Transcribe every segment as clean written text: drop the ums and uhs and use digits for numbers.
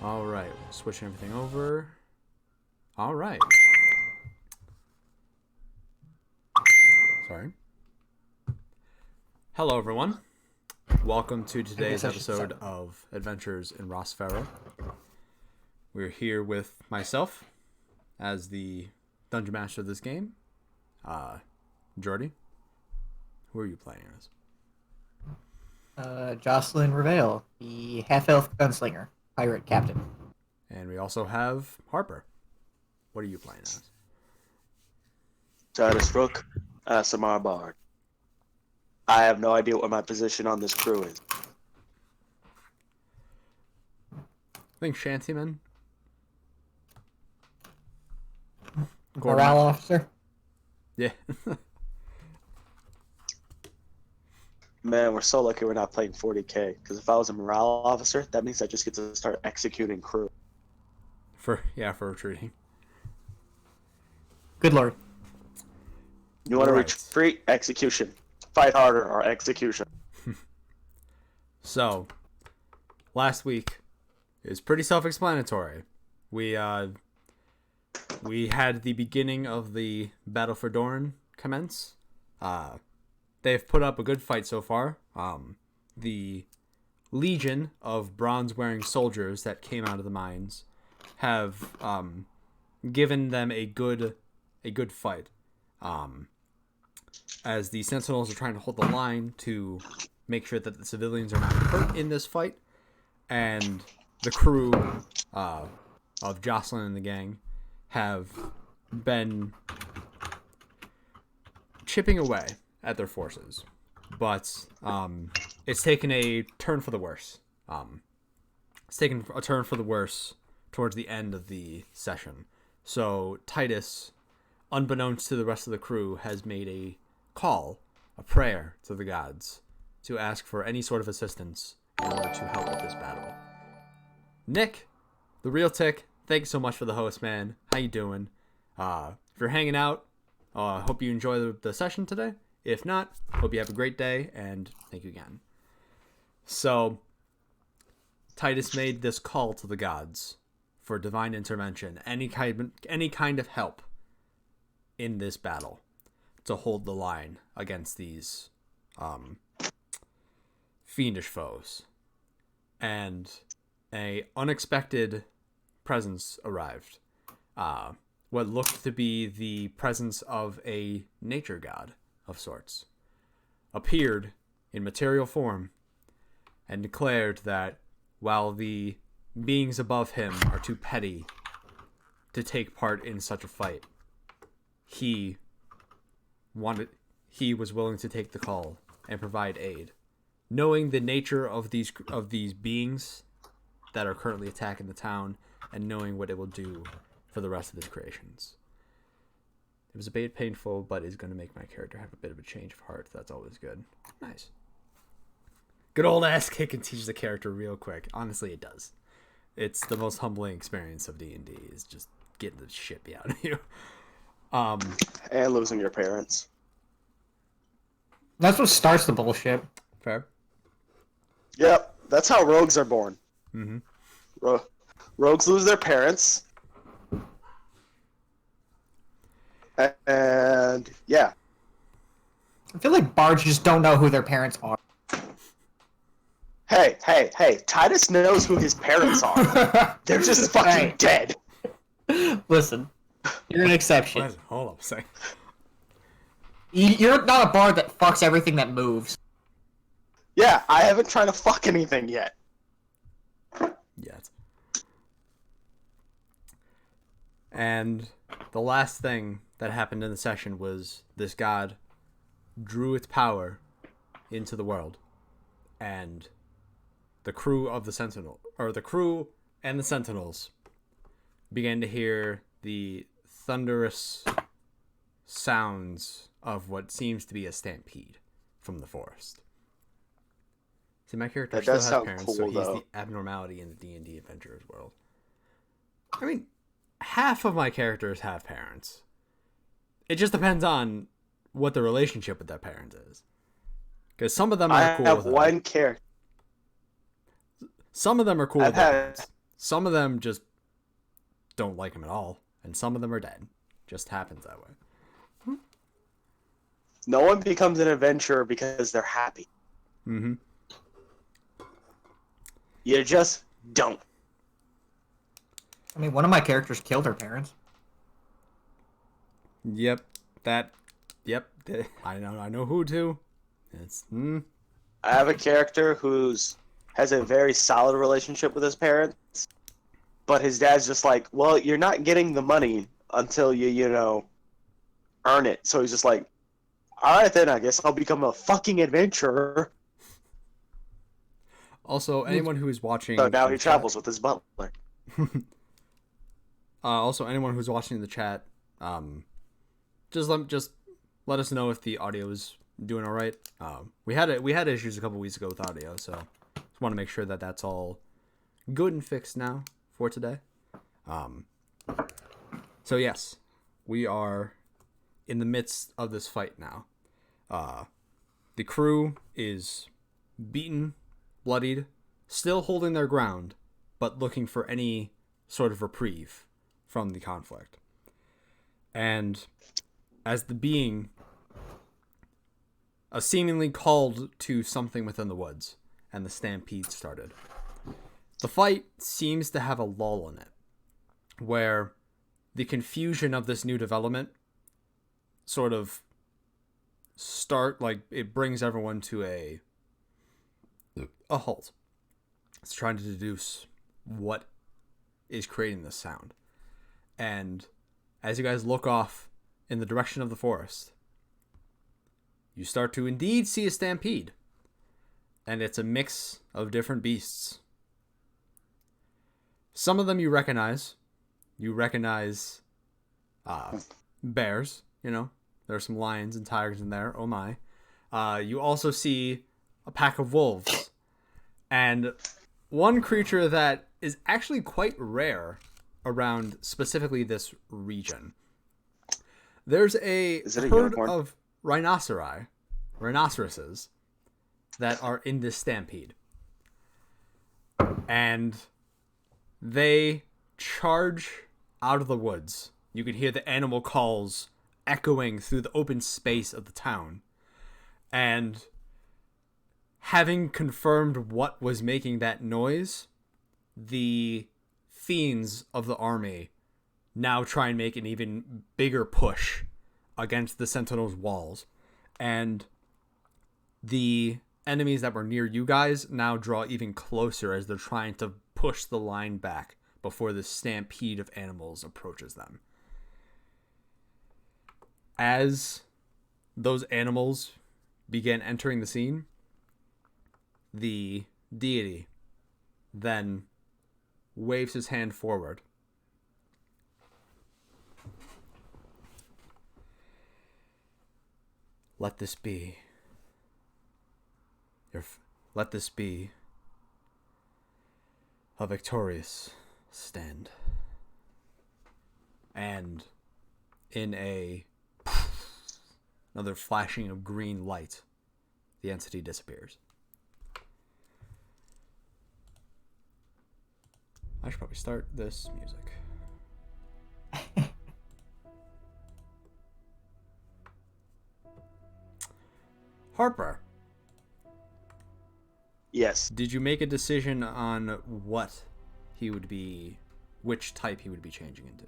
All right, switching everything over. All right. Sorry. Hello, everyone. Welcome to today's episode of Adventures in Razfaroh. We're here with myself as the dungeon master of this game, Geordi. Who are you playing as? Jocelyn Reveal, the half-elf gunslinger, pirate captain. And we also have Harper. What are you playing as? Titus Rook, Samar Bard. I have no idea what my position on this crew is. I think Shantyman. Morale officer. Yeah. Man, we're so lucky we're not playing 40k, because if I was a morale officer, that means I just get to start executing crew. For retreating. Good lord. You want to retreat? Execution. Fight harder or execution. So, last week is pretty self-explanatory. We had the beginning of the battle for Doran commence. They've put up a good fight so far. The legion of bronze-wearing soldiers that came out of the mines have given them a good fight. As the sentinels are trying to hold the line to make sure that the civilians are not hurt in this fight, and the crew of Jocelyn and the gang have been chipping away at their forces, but it's taken a turn for the worse. It's taken a turn for the worse towards the end of the session. So Titus, unbeknownst to the rest of the crew, has made a prayer to the gods to ask for any sort of assistance in order to help with this battle. Nick, the real Tick, thanks so much for the host, man. How you doing? If you're hanging out, hope you enjoy the session today. If not, hope you have a great day, and thank you again. So, Titus made this call to the gods for divine intervention, any kind of help in this battle to hold the line against these fiendish foes. And a unexpected presence arrived. What looked to be the presence of a nature god of sorts appeared in material form and declared that while the beings above him are too petty to take part in such a fight, he was willing to take the call and provide aid, knowing the nature of these beings that are currently attacking the town and knowing what it will do for the rest of his creations. It was a bit painful, but is going to make my character have a bit of a change of heart. That's always good. Nice. Good old ass kicking teaches the character real quick. Honestly, it does. It's the most humbling experience of D&D, is just getting the shit beat out of you. And losing your parents. That's what starts the bullshit. Fair. Yep, that's how rogues are born. Mm-hmm. Rogues lose their parents. And, yeah. I feel like bards just don't know who their parents are. Hey, Titus knows who his parents are. They're just fucking dead. Listen, you're an exception. Hold up a second. You're not a bard that fucks everything that moves. Yeah, I haven't tried to fuck anything yet. Yet. And the last thing that happened in the session was this god drew its power into the world, and the crew and the sentinels began to hear the thunderous sounds of what seems to be a stampede from the forest. See, my character still has parents, cool, so he's though. the abnormality in the D&D adventurers world. I mean, half of my characters have parents. It just depends on what the relationship with that parent is. Because some of them are cool with I have one character. Some of them are cool with their parents. some of them just don't like him at all, and some of them are dead. Just happens that way. No one becomes an adventurer because they're happy. Mm-hmm. You just don't. I mean, one of my characters killed her parents. Yep. Yep. I know who to. It's. I have a character has a very solid relationship with his parents, but his dad's just like, well, you're not getting the money until you earn it. So he's just like, all right, then I guess I'll become a fucking adventurer. Also, anyone who's watching. So now he travels with his butler. Also, anyone who's watching in the chat, just let us know if the audio is doing all right. We had issues a couple weeks ago with audio, so just want to make sure that that's all good and fixed now for today. So yes, we are in the midst of this fight now. The crew is beaten, bloodied, still holding their ground, but looking for any sort of reprieve from the conflict. And as the being seemingly called to something within the woods, and the stampede started. The fight seems to have a lull in it, where the confusion of this new development sort of it brings everyone to a halt. It's trying to deduce what is creating this sound. And as you guys look off in the direction of the forest, you start to indeed see a stampede. And it's a mix of different beasts. Some of them you recognize. You recognize bears, There's some lions and tigers in there, oh my. You also see a pack of wolves. And one creature that is actually quite rare around specifically this region. There's a herd unicorn? of rhinoceroses that are in this stampede. And they charge out of the woods. You can hear the animal calls echoing through the open space of the town. And having confirmed what was making that noise, the fiends of the army now try and make an even bigger push against the Sentinel's walls. And the enemies that were near you guys now draw even closer as they're trying to push the line back before the stampede of animals approaches them. As those animals begin entering the scene, the deity then waves his hand forward. Let this be a victorious stand. And in another flashing of green light, the entity disappears. I should probably start this music. Harper. Yes. Did you make a decision on which type he would be changing into?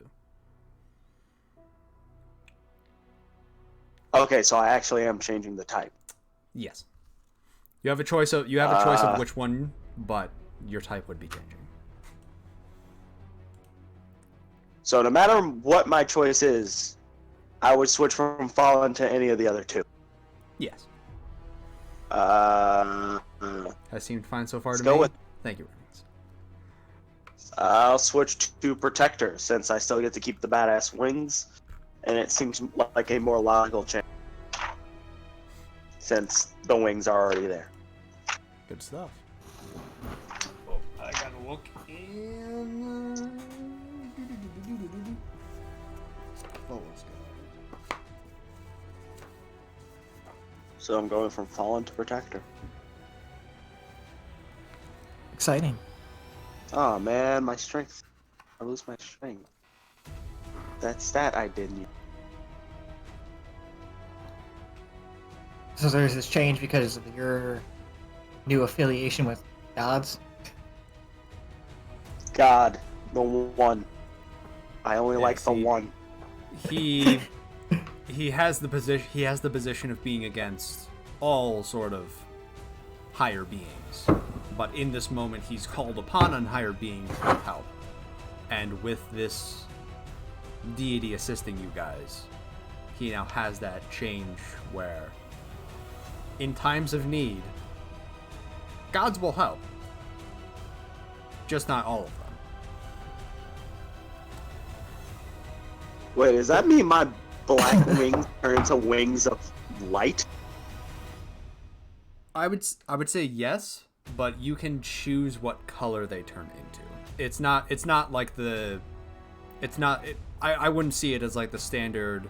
Okay, so I actually am changing the type. Yes. You have a choice of which one, but your type would be changing. So no matter what my choice is, I would switch from Fallen to any of the other two. Yes. Has seemed fine so far to go me. with- Thank you, Ravens. I'll switch to Protector since I still get to keep the badass wings, and it seems like a more logical change since the wings are already there. Good stuff. Oh, I gotta look in. Oh, let's go. So I'm going from Fallen to Protector. Exciting. Oh man, my strength. I lose my strength. That stat I didn't. So there's this change because of your new affiliation with gods. God, the one. I only Yeah, like the see, one. He has the position. He has the position of being against all sort of higher beings, but in this moment, he's called upon on higher beings for help, and with this deity assisting you guys, he now has that change where, in times of need, gods will help, just not all of them. Wait, does that mean my black wings turn into wings of light? I would say yes, but you can choose what color they turn into. It's not like the it's not it, I wouldn't see it as like the standard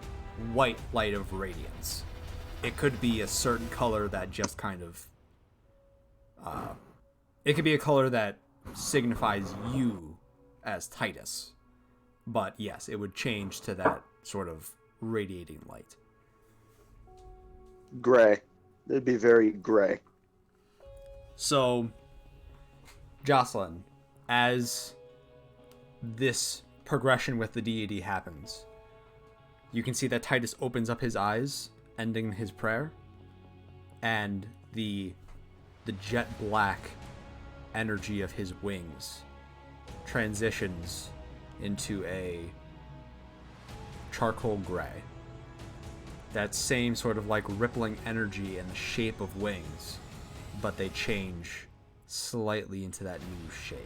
white light of radiance. It could be a certain color that just kind of it could be a color that signifies you as Titus. But yes, it would change to that sort of radiating light. Gray. It'd be very gray. So, Jocelyn, as this progression with the deity happens, you can see that Titus opens up his eyes, ending his prayer, and the jet black energy of his wings transitions into a charcoal gray. That same sort of like rippling energy and the shape of wings, but they change slightly into that new shade.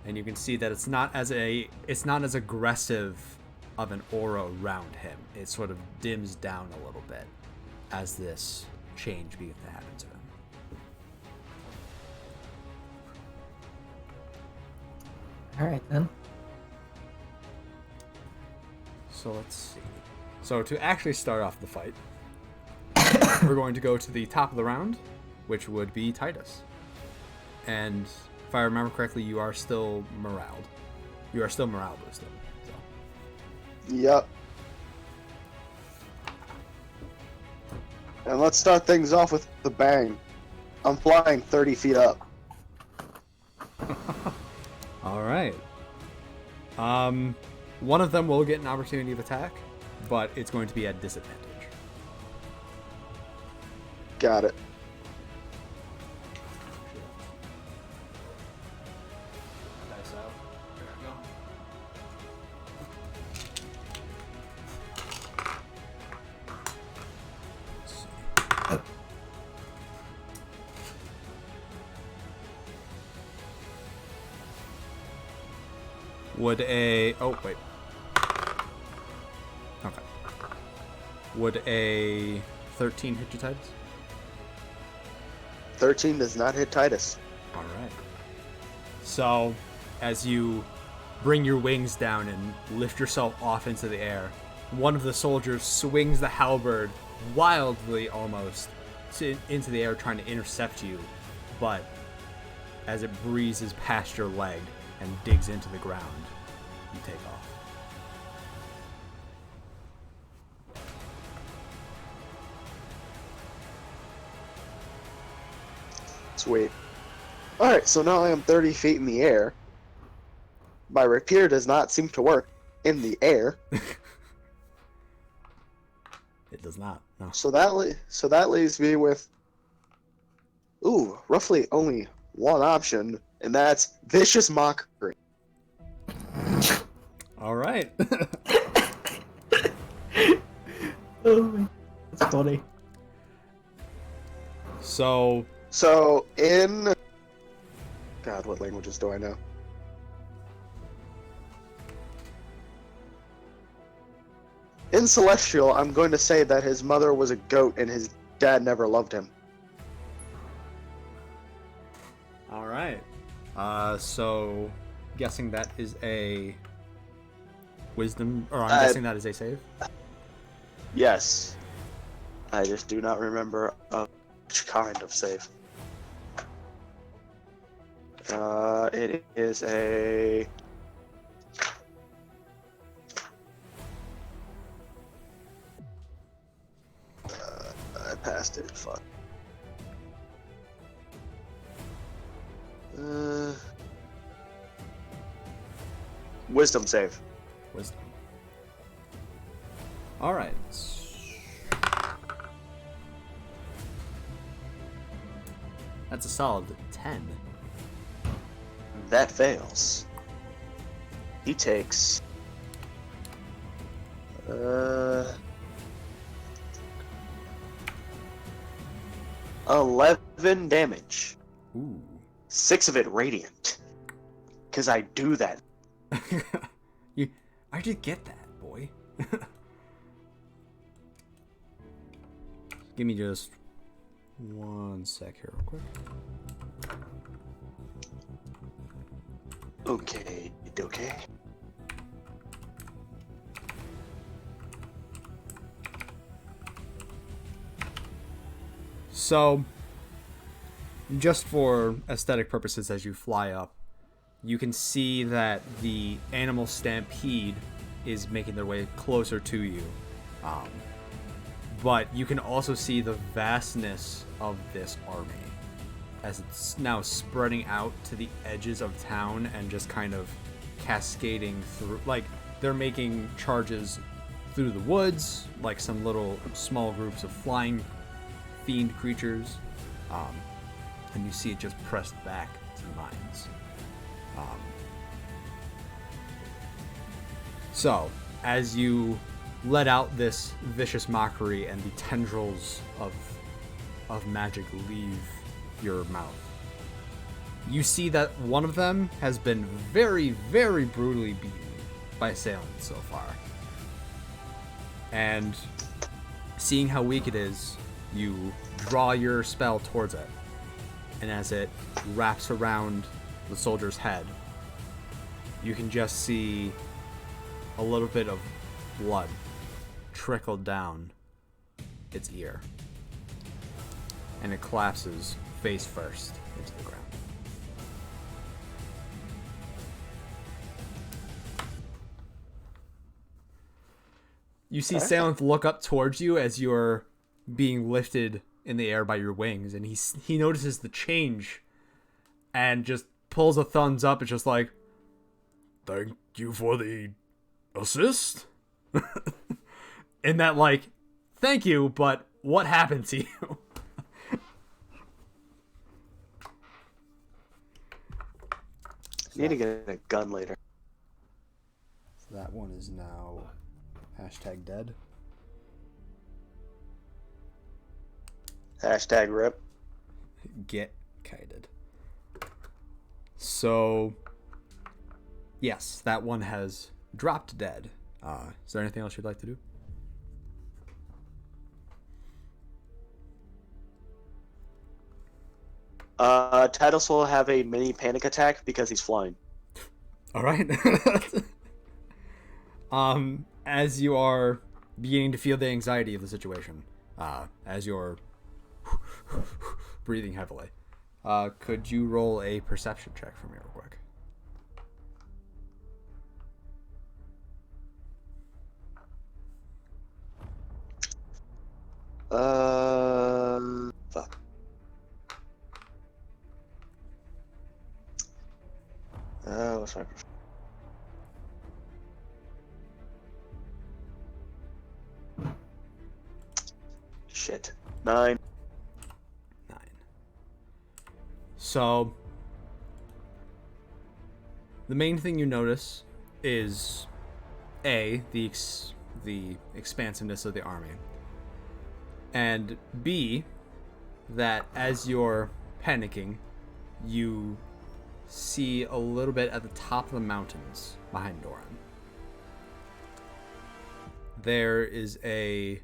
And you can see that it's not as aggressive of an aura around him. It sort of dims down a little bit as this change begins to happen to him. Alright then. So let's see. So to actually start off the fight, we're going to go to the top of the round, which would be Titus. And if I remember correctly, you are still moraled. You are still morale boosted. So. Yep. And let's start things off with the bang. I'm flying 30 feet up. All right. One of them will get an opportunity of attack, but it's going to be at disadvantage. Got it. Dice out. There we go. Let's see. Would a... Oh, wait. Okay. Would a 13 hit you, Titus? 13 does not hit Titus. All right. So, as you bring your wings down and lift yourself off into the air, one of the soldiers swings the halberd wildly almost into the air trying to intercept you, but as it breezes past your leg and digs into the ground, you take off. Sweet. Alright, so now I am 30 feet in the air. My rapier does not seem to work in the air. It does not. No. So that leaves me with, roughly only one option, and that's Vicious Mockery. All right. Oh, that's funny. So in... God, what languages do I know? In Celestial, I'm going to say that his mother was a goat and his dad never loved him. all right. So guessing that is a wisdom, or I'm guessing that is a save. Yes. I just do not remember which kind of save. It is a... I passed it. Fuck. Wisdom save. Wisdom. All right. That's a solid 10. That fails. He takes 11 damage. Ooh. 6 of it radiant. Cause I do that. I did get that, boy. Give me just 1 sec here, real quick. Okay. So, just for aesthetic purposes, as you fly up, you can see that the animal stampede is making their way closer to you. But you can also see the vastness of this army as it's now spreading out to the edges of town and just kind of cascading through. Like, they're making charges through the woods, like some little small groups of flying fiend creatures. And you see it just pressed back to the mines. So, as you let out this vicious mockery and the tendrils of magic leave your mouth, you see that one of them has been very, very brutally beaten by assailants so far. And seeing how weak it is, you draw your spell towards it. And as it wraps around the soldier's head, you can just see a little bit of blood trickle down its ear. And it collapses face first into the ground. You see Salenth look up towards you as you're being lifted in the air by your wings, and he notices the change and just pulls a thumbs up. It's just like, thank you for the assist? And that, like, thank you, but what happened to you? Need to get a gun later. So that one is now #dead. #rip. Get kited. So, yes, that one has dropped dead. Is there anything else you'd like to do? Titus will have a mini panic attack because he's flying. All right. As you are beginning to feel the anxiety of the situation, as you're breathing heavily, could you roll a perception check for me real quick? Fuck. What's my... Shit. 9. So, the main thing you notice is A, the expansiveness of the army, and B, that as you're panicking, you see a little bit at the top of the mountains behind Doran. There is a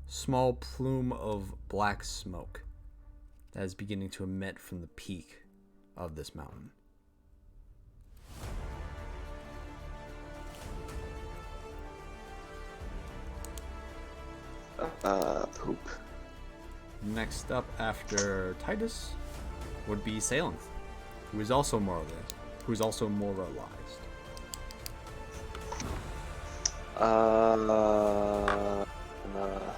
small plume of black smoke that is beginning to emit from the peak of this mountain. Poop. Next up after Titus would be Salenth. who is also moralized.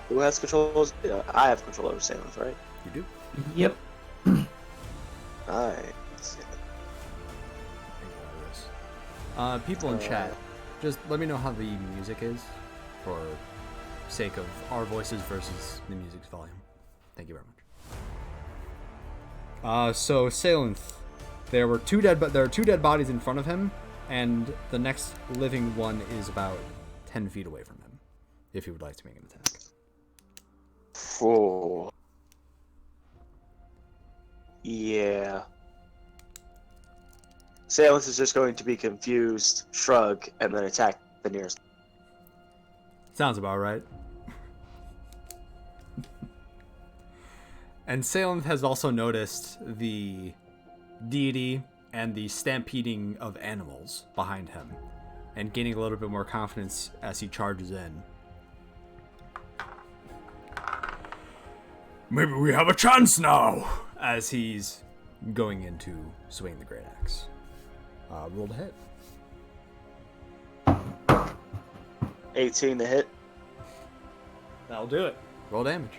Who has control? I have control over Salem's, right? You do? Yep. Nice. People in chat, just let me know how the music is, for sake of our voices versus the music's volume. Thank you very much. So Salenth, there are two dead bodies in front of him, and the next living one is about 10 feet away from him. If he would like to make an attack. Oh. Yeah. Salens is just going to be confused, shrug, and then attack the nearest. Sounds about right. And Salenth has also noticed the deity and the stampeding of animals behind him, and gaining a little bit more confidence as he charges in. Maybe we have a chance now! As he's going in to swing the great axe. Roll to hit. 18 to hit. That'll do it. Roll damage.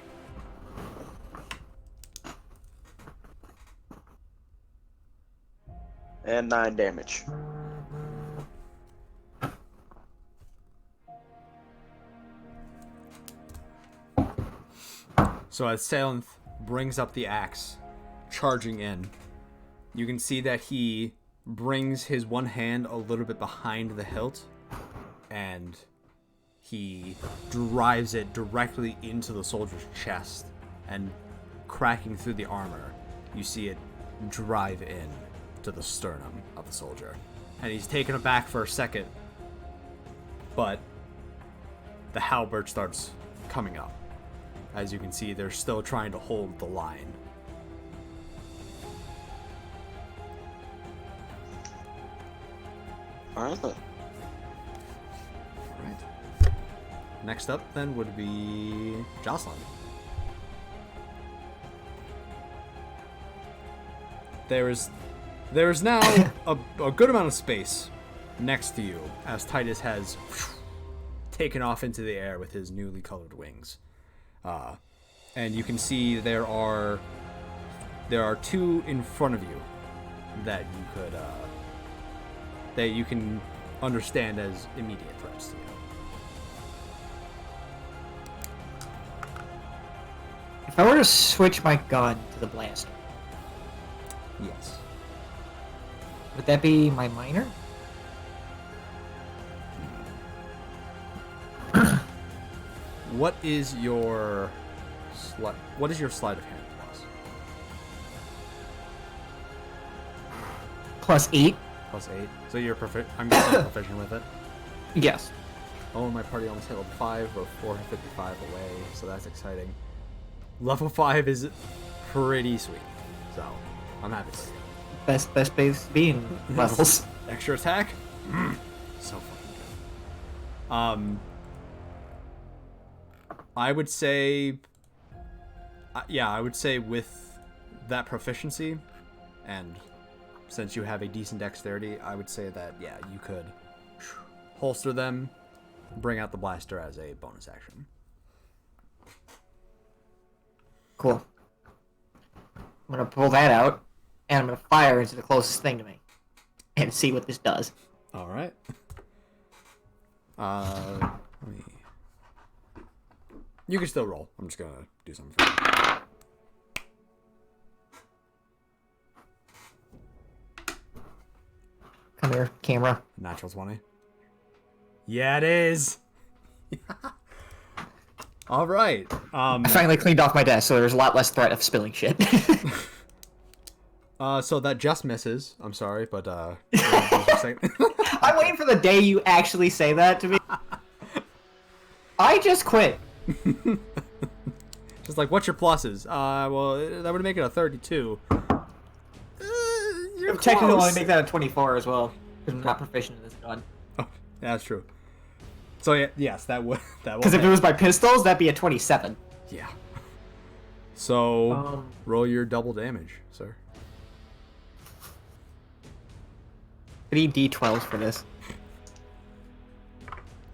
And 9 damage. So as Salenth brings up the axe, charging in, you can see that he brings his one hand a little bit behind the hilt, and he drives it directly into the soldier's chest, and cracking through the armor, you see it drive in to the sternum of the soldier. And he's taken aback for a second, but the halberd starts coming up. As you can see, they're still trying to hold the line. Alright. Right. Next up, then, would be Jocelyn. There is now a good amount of space next to you, as Titus has taken off into the air with his newly colored wings. And you can see there are two in front of you that you could that you can understand as immediate threats to you. If I were to switch my gun to the blaster, Yes. would that be my minor? What is your sleight of hand plus? +8? +8. So you're I'm guessing proficient with it. Yes. Oh, my party almost hit level 5. We're 455 away, so that's exciting. Level 5 is pretty sweet, so I'm happy to see it. Best base being levels. Extra attack? So fucking good. I would say... I would say with that proficiency, and since you have a decent dexterity, I would say that, yeah, you could holster them, bring out the blaster as a bonus action. Cool. I'm gonna pull that out, and I'm gonna fire into the closest thing to me, and see what this does. All right. You can still roll. I'm just gonna do something for you. Come here, camera. Natural 20. Yeah, it is. All right. I finally cleaned off my desk, so there's a lot less threat of spilling shit. So that just misses. I'm sorry, but I'm waiting for the day you actually say that to me. I just quit. Just like, what's your pluses? Well, that would make it a 32. You're Technically, close. only make that a 24 as well, because I'm not proficient in this gun. Oh, yeah, that's true. So yeah, yes, that would. Because if it was by pistols, that'd be a 27. Yeah. So roll your double damage, sir. I need D12s for this.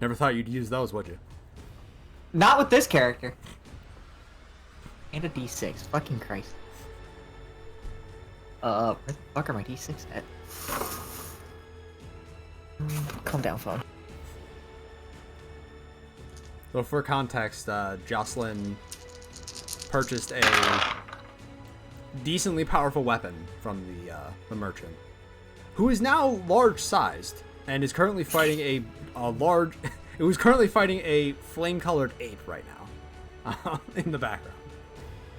Never thought you'd use those, would you? Not with this character. And a D6. Fucking Christ. Where the fuck are my D6 at? Calm down, phone. So for context, Jocelyn purchased a decently powerful weapon from the merchant, who is now large-sized and is currently fighting a large. It was currently fighting a flame-colored ape right now, in the background.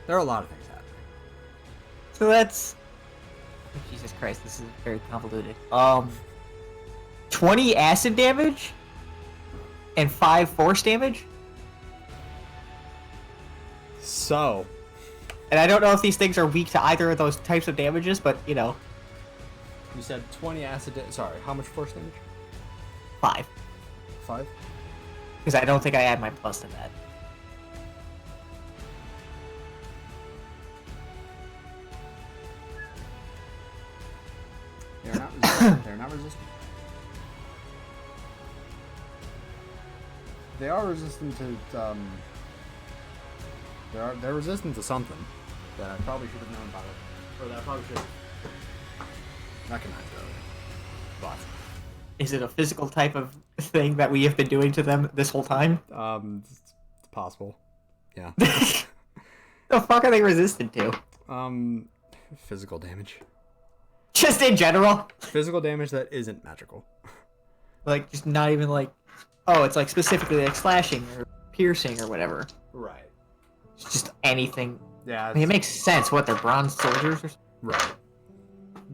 There are a lot of things happening. So that's... Oh, Jesus Christ, this is very convoluted. 20 acid damage? And 5 force damage? So... And I don't know if these things are weak to either of those types of damages, but, you know. You said 20 acid sorry, how much force damage? 5. 5? Because I don't think I add my plus to that. They're not resistant. They're not resistant. They are resistant to, They're resistant to something that I probably should have known about it. Or that I probably should have recognized earlier. But... Is it a physical type of thing that we have been doing to them this whole time? It's possible. Yeah. The fuck are they resistant to? Physical damage. Just in general? Physical damage that isn't magical. Like, just not even like... Oh, it's like specifically like slashing or piercing or whatever. Right. It's just anything. Yeah. I mean, it makes sense. What, they're bronze soldiers or something? Right.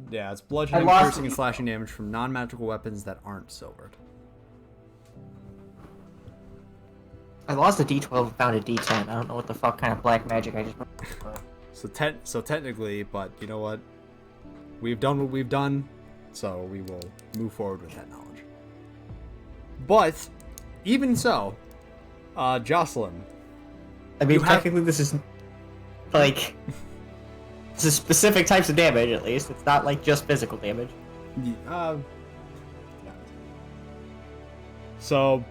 Yeah, it's bludgeoning, piercing, and slashing damage from non-magical weapons that aren't silvered. I lost a D12 and found a D10. I don't know what the fuck kind of black magic I just... So technically, but you know what? We've done what we've done, so we will move forward with that knowledge. But, even so, Jocelyn. I mean, technically this is, like... This is specific types of damage, at least. It's not, like, just physical damage. So...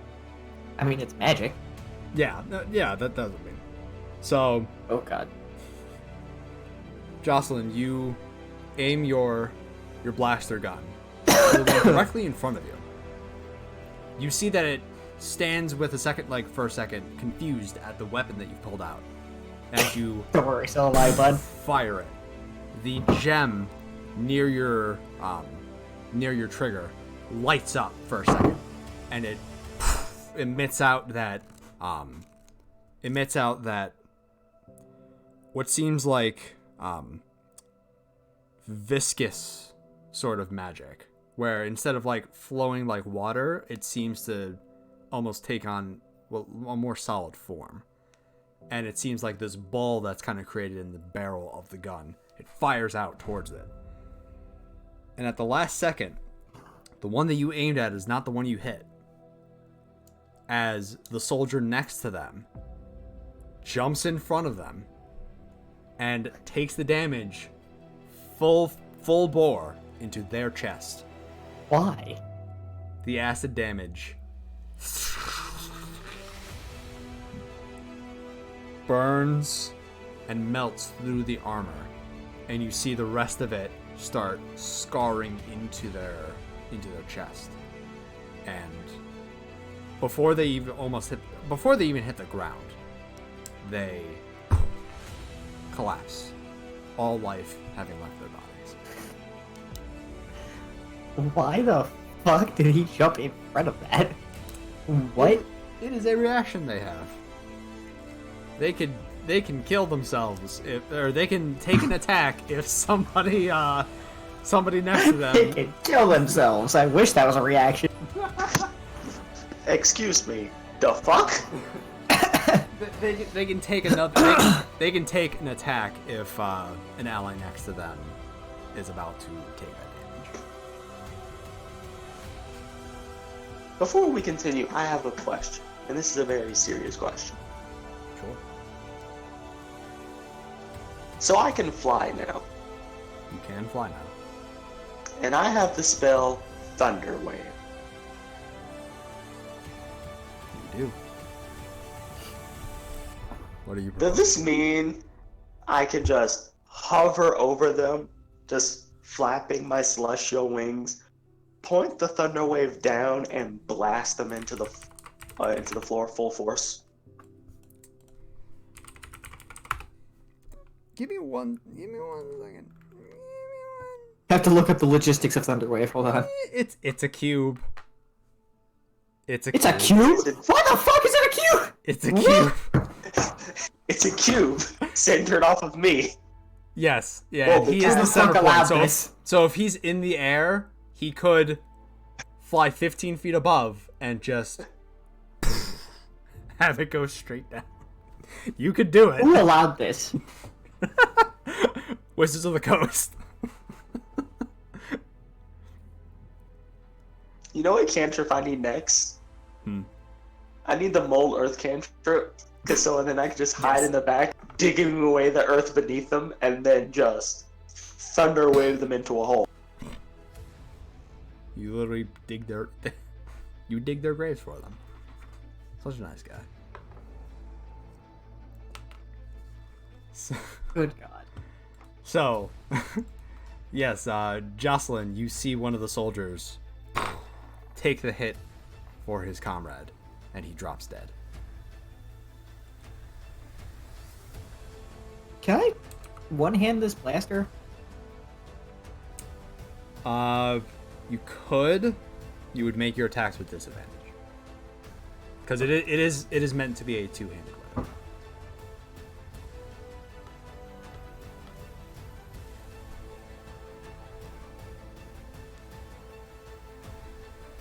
I mean, it's magic. Yeah, that doesn't mean. So... Oh, God. Jocelyn, you aim your blaster gun to the one directly in front of you. You see that it stands with for a second, confused at the weapon that you've pulled out. As you Don't worry, still alive, bud. fire it. The gem near your trigger lights up for a second, and it emits out that what seems like viscous sort of magic, where instead of like flowing like water, it seems to almost take on a more solid form. And it seems like this ball that's kind of created in the barrel of the gun. It fires out towards it. And at the last second, the one that you aimed at is not the one you hit. As the soldier next to them jumps in front of them and takes the damage full bore into their chest. Why? The acid damage burns and melts through the armor, and you see the rest of it start scarring into their chest. And before they even hit the ground, they collapse, all life having left their bodies. Why the fuck did he jump in front of that? What? It is a reaction they have. They can kill themselves or they can take an attack if somebody next to them. They can kill themselves. I wish that was a reaction. Excuse me. The fuck? They can take another. They can take an attack if an ally next to them is about to take that damage. Before we continue, I have a question, and this is a very serious question. Sure. So I can fly now, You can fly now. and I have the spell Thunder Wave. You do. What are you? Does this mean I can just hover over them, just flapping my celestial wings, point the thunder wave down, and blast them into the floor full force? Give me one second. I have to look up the logistics of Thunderwave. Hold on. It's a cube. It's a It's cube. a cube? What the fuck is it a cube? It's a cube. It's a cube centered off of me. Yes. Yeah. Well, And he is how the the center fuck point. allowed So this? so if he's in the air, he could fly 15 feet above and just have it go straight down. You could do it. Who allowed this? Wizards of the Coast. You know what cantrip I need next? I need the Mole Earth cantrip, and then I can just hide in the back, digging away the earth beneath them, and then just thunder wave them into a hole. You literally dig their graves for them. Such a nice guy. Good God. So, yes, Jocelyn, you see one of the soldiers take the hit for his comrade, and he drops dead. Can I one-hand this blaster? You could. You would make your attacks with disadvantage. Because it is meant to be a two-handed weapon.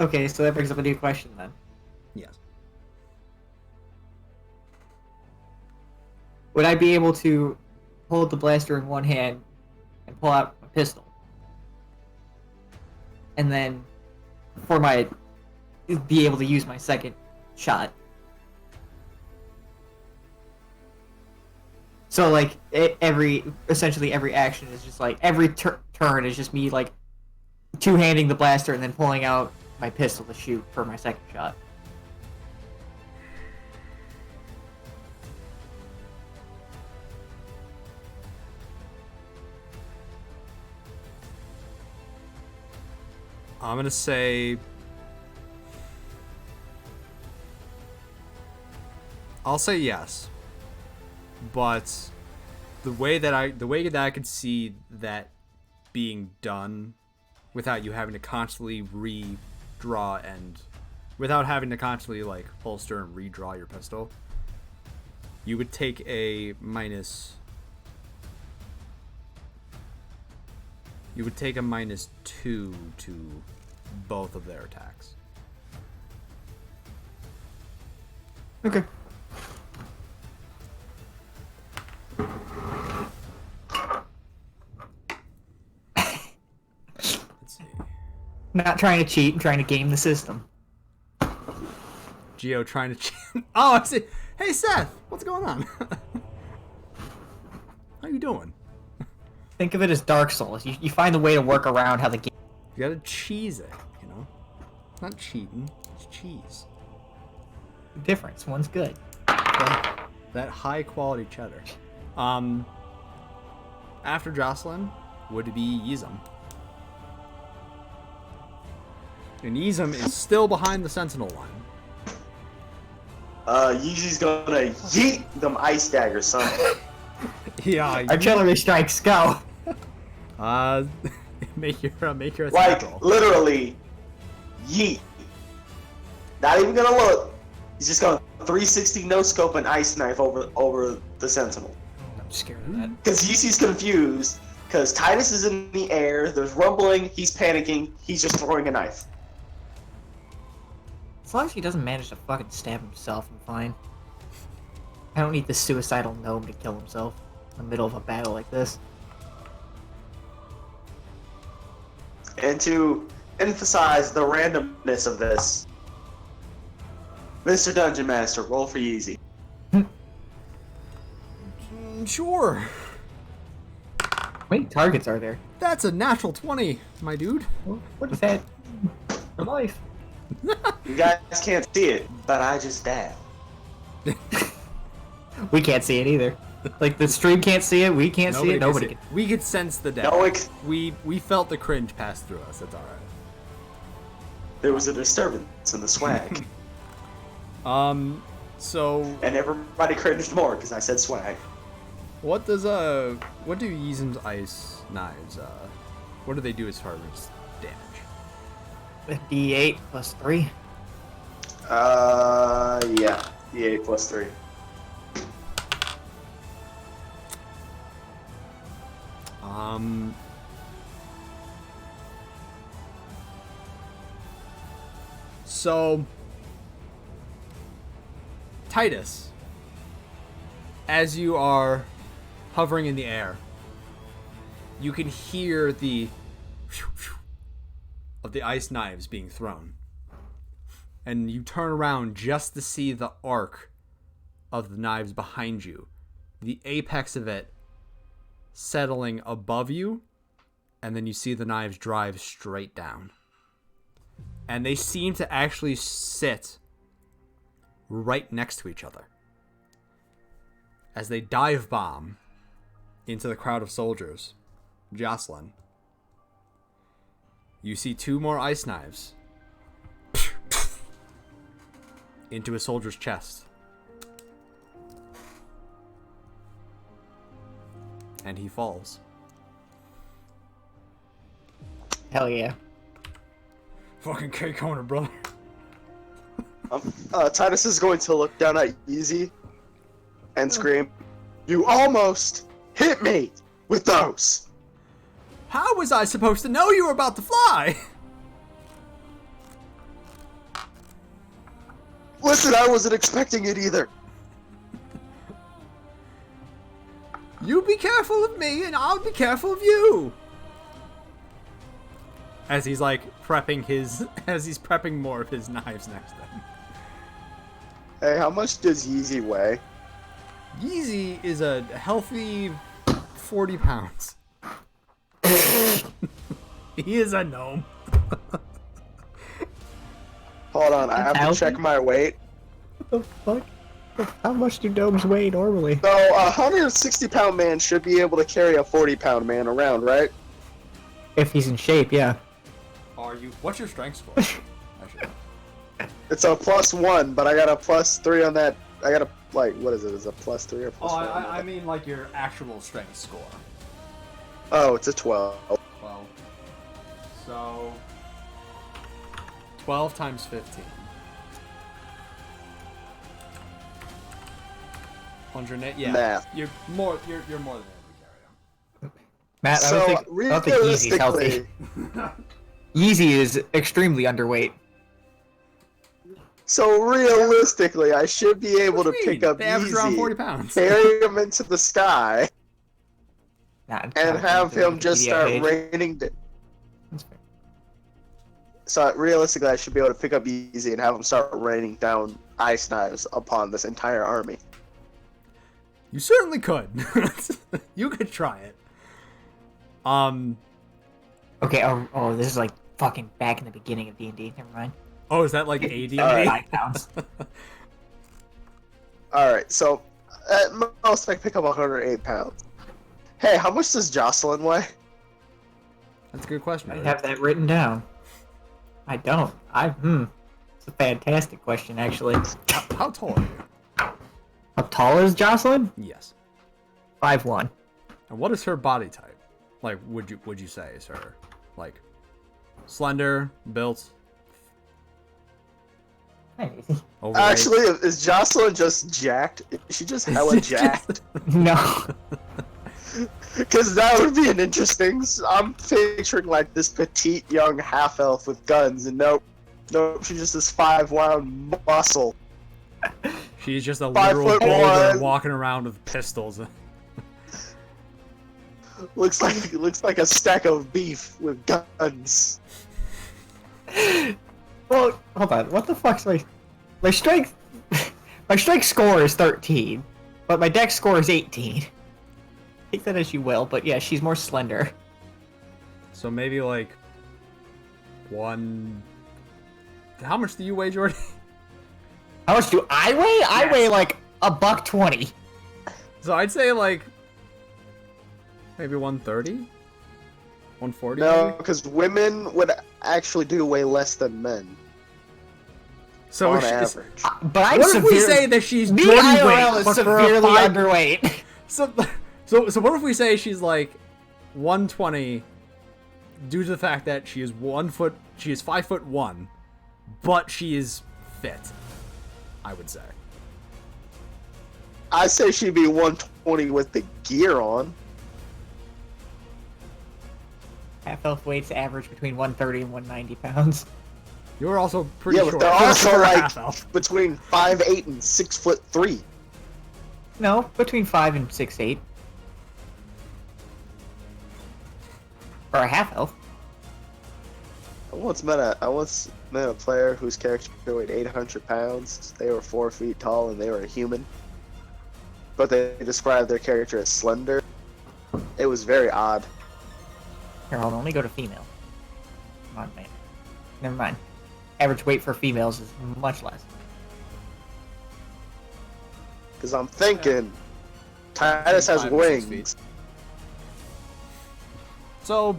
Okay, so that brings up a new question then. Yes. Would I be able to hold the blaster in one hand and pull out my pistol? And then, be able to use my second shot. So, like, essentially every action is just like, every turn is just me, like, two-handing the blaster and then pulling out my pistol to shoot for my second shot. I'm gonna say I'll say yes. But the way that I could see that being done without you having to constantly redraw and without having to constantly like holster and redraw your pistol, you would take a -2 to both of their attacks. Okay. Let's see. Not trying to cheat, I'm trying to game the system. Geo trying to Oh, I see. Hey Seth, what's going on? How you doing? Think of it as Dark Souls. You find a way to work around how the game... You gotta cheese it, you know? It's not cheating, it's cheese. difference. One's good. That high quality cheddar. After Jocelyn would be Yizam. And Yizam is still behind the Sentinel line. Yeezy's gonna yeet them ice daggers, son. Yeah. Artillery strikes, go! Make your attack Like, roll. literally, yeet. Not even gonna look. He's just gonna 360 no scope an ice knife over the Sentinel. I'm scared of that. Because Yeezy's confused. Because Titus is in the air. There's rumbling. He's panicking. He's just throwing a knife. As long as he doesn't manage to fucking stab himself, I'm fine. I don't need this suicidal gnome to kill himself in the middle of a battle like this. And to emphasize the randomness of this, Mr. Dungeon Master, roll for Yeezy. Sure. How many targets are there? That's a natural 20, my dude. What is that? For life. You guys can't see it, but I just dabbed. We can't see it either. Like, the stream can't see it, we can't see it, nobody can can. see it. We could sense the dab. No, We felt the cringe pass through us. That's all right. there was a disturbance in the swag, So and everybody cringed more because I said swag. what do Yizim's ice knives? What do they do as far as damage? With D8 plus 3. Yeah, D8 plus 3. So Titus, as you are hovering in the air, you can hear the of the ice knives being thrown. And you turn around just to see the arc of the knives behind you. The apex of it settling above you, and then you see the knives drive straight down. And they seem to actually sit right next to each other. As they dive bomb into the crowd of soldiers, Jocelyn, you see 2 more ice knives into a soldier's chest. And he falls. Hell yeah. Fucking K-Coner, brother. Titus is going to look down at Yeezy and scream, "You almost hit me with those!" How was I supposed to know you were about to fly? Listen, I wasn't expecting it either. You be careful of me, and I'll be careful of you. As he's like prepping more of his knives next to him. Hey, how much does Yeezy weigh? Yeezy is a healthy 40 pounds. He is a gnome. Hold on, I have to Healthy? check my weight. What the fuck? How much do gnomes weigh normally? So, a 160-pound man should be able to carry a 40-pound man around, right? If he's in shape, yeah. What's your strength score? Actually. It's a +1, but I got a +3 on that. I got a, like, what is it? Is it a +3 or +4? I mean like your actual strength score. Oh, it's a 12. 12. So 12 times 15. 108. Yeah. Math. You're more than able to carry him. Matt, I don't think Yeezy's healthy. Yeezy is extremely underweight. So realistically, I should be able to pick up They average around 40 Yeezy, pounds. carry him into the sky, Not and have him just start page. raining. That's fair. So realistically, I should be able to pick up Yeezy and have him start raining down ice knives upon this entire army. You certainly could. You could try it. Okay, oh, this is like fucking back in the beginning of D&D. Never mind. Oh, is that like AD? 5 pounds. Alright, so at most I can pick up 108 pounds. Hey, how much does Jocelyn weigh? That's a good question. I Eric. have that written down. I don't. It's a fantastic question, actually. How tall are you? How tall is Jocelyn? Yes. 5'1". And what is her body type? Like, would you say is her like slender, built, overweight? Actually, is Jocelyn just jacked? Is she just hella jacked? No. Because that would be an interesting. I'm picturing like this petite young half elf with guns, and nope, she's just this 5'1" muscle. She's just a 5'1" literal boulder walking around with pistols. Looks like a stack of beef with guns. Well, hold on. What the fuck's my strength? My strength score is 13, but my dex score is 18. Take that as you will, but yeah, she's more slender. So maybe like How much do you weigh, Geordi? How much do I weigh? I weigh like $120. So I'd say like maybe 130, 140. No, Maybe? because women would actually do way less than men So on if she's, average. But I'm what if we severe- say that she's Me Geordi IRL weight, is but for a severely five- underweight. So what if we say she's like 120 due to the fact that she is 5'1", but she is fit, I would say. I say she'd be 120 with the gear on. Half-elf weights average between 130 and 190 pounds. You're also pretty Yeah, short. but they're also for a like half-elf. between 5'8" and 6'3". No, between 5 and 6'8". For a half-elf. I once met a player whose character weighed 800 pounds. They were 4 feet tall and they were a human, but they described their character as slender. It was very odd. Here, hold on, let me go to female. Come on, man. Never mind. Average weight for females is much less. Because I'm thinking, Titus has 5 and 6 wings. feet. So,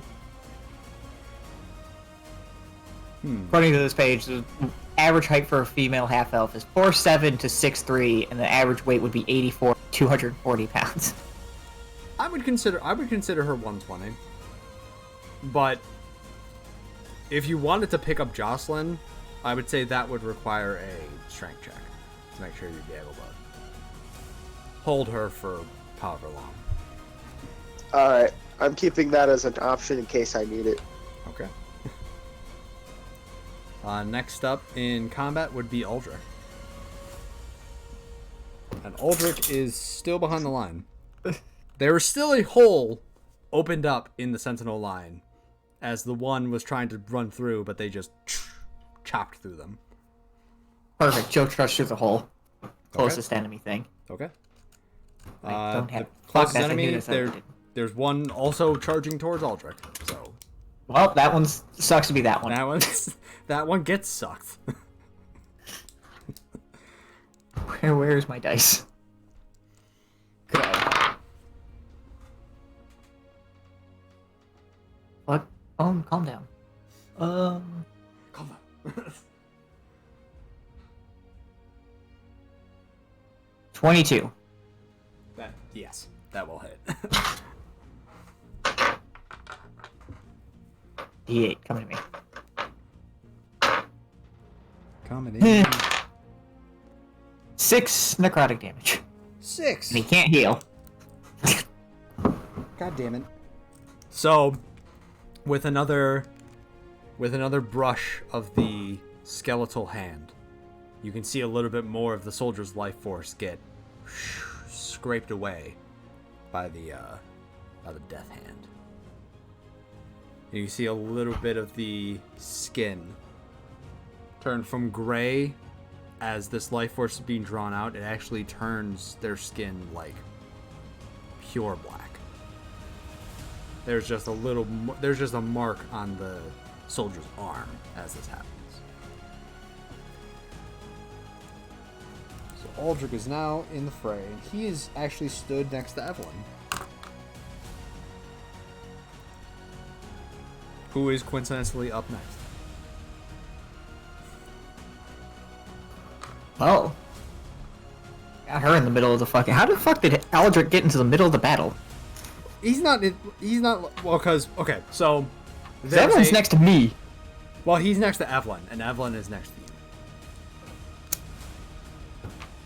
According to this page, the average height for a female half-elf is 4'7" to 6'3", and the average weight would be 84, 240 pounds. I would consider her 120. But if you wanted to pick up Jocelyn, I would say that would require a strength check to make sure you'd be able to hold her for however long. Alright, I'm keeping that as an option in case I need it. Okay. Next up in combat would be Aldrich. And Aldrich is still behind the line. There is still a hole opened up in the Sentinel line as the one was trying to run through, but they just chopped through them. Perfect. Joe trust through the hole. Closest enemy thing. Okay. I don't have. The closest Fuck, that's enemy, a unit I there's one also charging towards Aldrich. So Well, that one sucks to be that one. that one gets sucked. Where's my dice? What? Calm down. Come on. 22. Yes, that will hit. D8, coming to me. Coming in. 6 necrotic damage. 6. And he can't heal. God damn it. So, with another brush of the skeletal hand, you can see a little bit more of the soldier's life force get scraped away by the death hand. You can see a little bit of the skin turn from gray as this life force is being drawn out. It actually turns their skin like pure black. There's just a mark on the soldier's arm as this happens. So Aldrich is now in the fray. He is actually stood next to Evelyn, who is coincidentally up next. Oh. Got her in the middle of the fucking... How the fuck did Aldrich get into the middle of the battle? He's not, well, because, okay, so... Evelyn's next to me. Well, he's next to Evelyn, and Evelyn is next to you.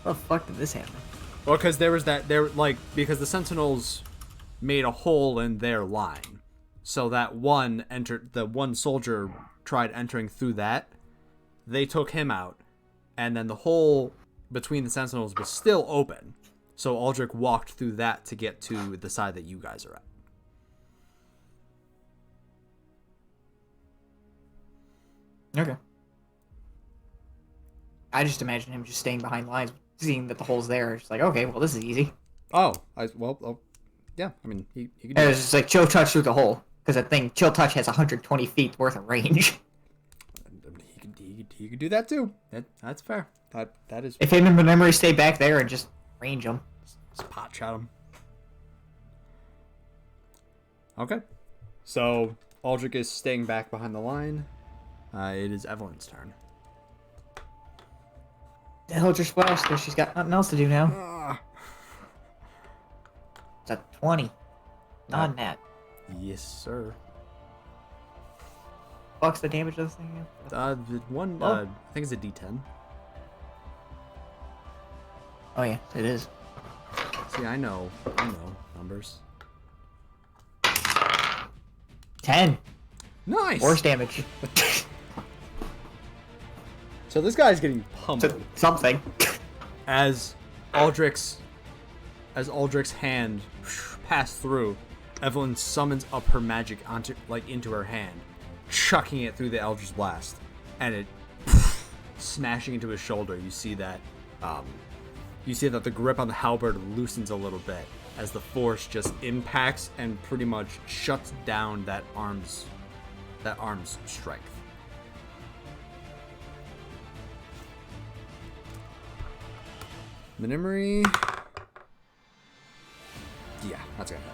How the fuck did this happen? Well, because because the Sentinels made a hole in their line. So the one soldier tried entering through that. They took him out, and then the hole between the Sentinels was still open. So Aldrich walked through that to get to the side that you guys are at. Okay. I just imagine him just staying behind lines, seeing that the hole's there. It's like, okay, well, this is easy. Yeah, I mean, he could do And that. it's just like, chill touch through the hole. Because that thing, chill touch has 120 feet worth of range. He could he could do that too. That's fair. That is. If him and Memory stay back there and just range him. Just pot shot him. Okay. So Aldrich is staying back behind the line. It is Evelyn's turn. Eldritch Blaster. She's got nothing else to do now. Ah. It's a 20. Non-nat. Yes, sir. What's the damage of this thing again? The one, Oh. I think it's a D10. Oh yeah, it is. See, I know numbers. 10. Nice. Worse damage. So this guy's getting pummeled Something. as Aldrich's hand passed through. Evelyn summons up her magic into her hand, chucking it through the Eldritch Blast, and it smashing into his shoulder. You see that the grip on the halberd loosens a little bit as the force just impacts and pretty much shuts down that arm's strength. Memory. Yeah, that's gonna hit.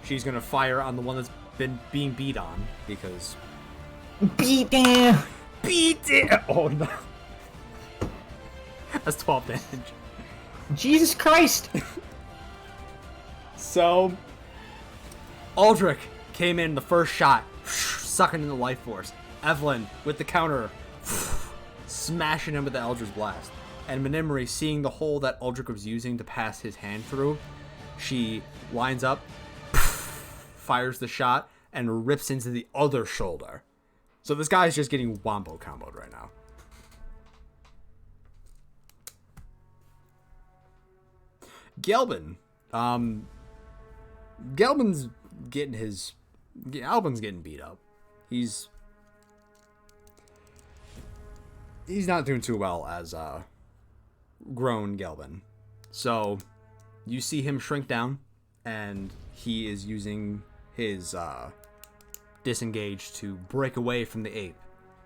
She's gonna fire on the one that's been being beat on because Beat down. beat it. Oh no, that's 12 damage. Jesus Christ. So Aldrich came in the first shot, sucking in the life force. Evelyn with the counter, smashing him with the Eldritch Blast. And Memory, seeing the hole that Aldrich was using to pass his hand through, she lines up, fires the shot, and rips into the other shoulder. So this guy's just getting wombo comboed right now. Gelbin. Gelbin's getting beat up. He's not doing too well as grown Gelbin. So you see him shrink down, and he is using his disengage to break away from the ape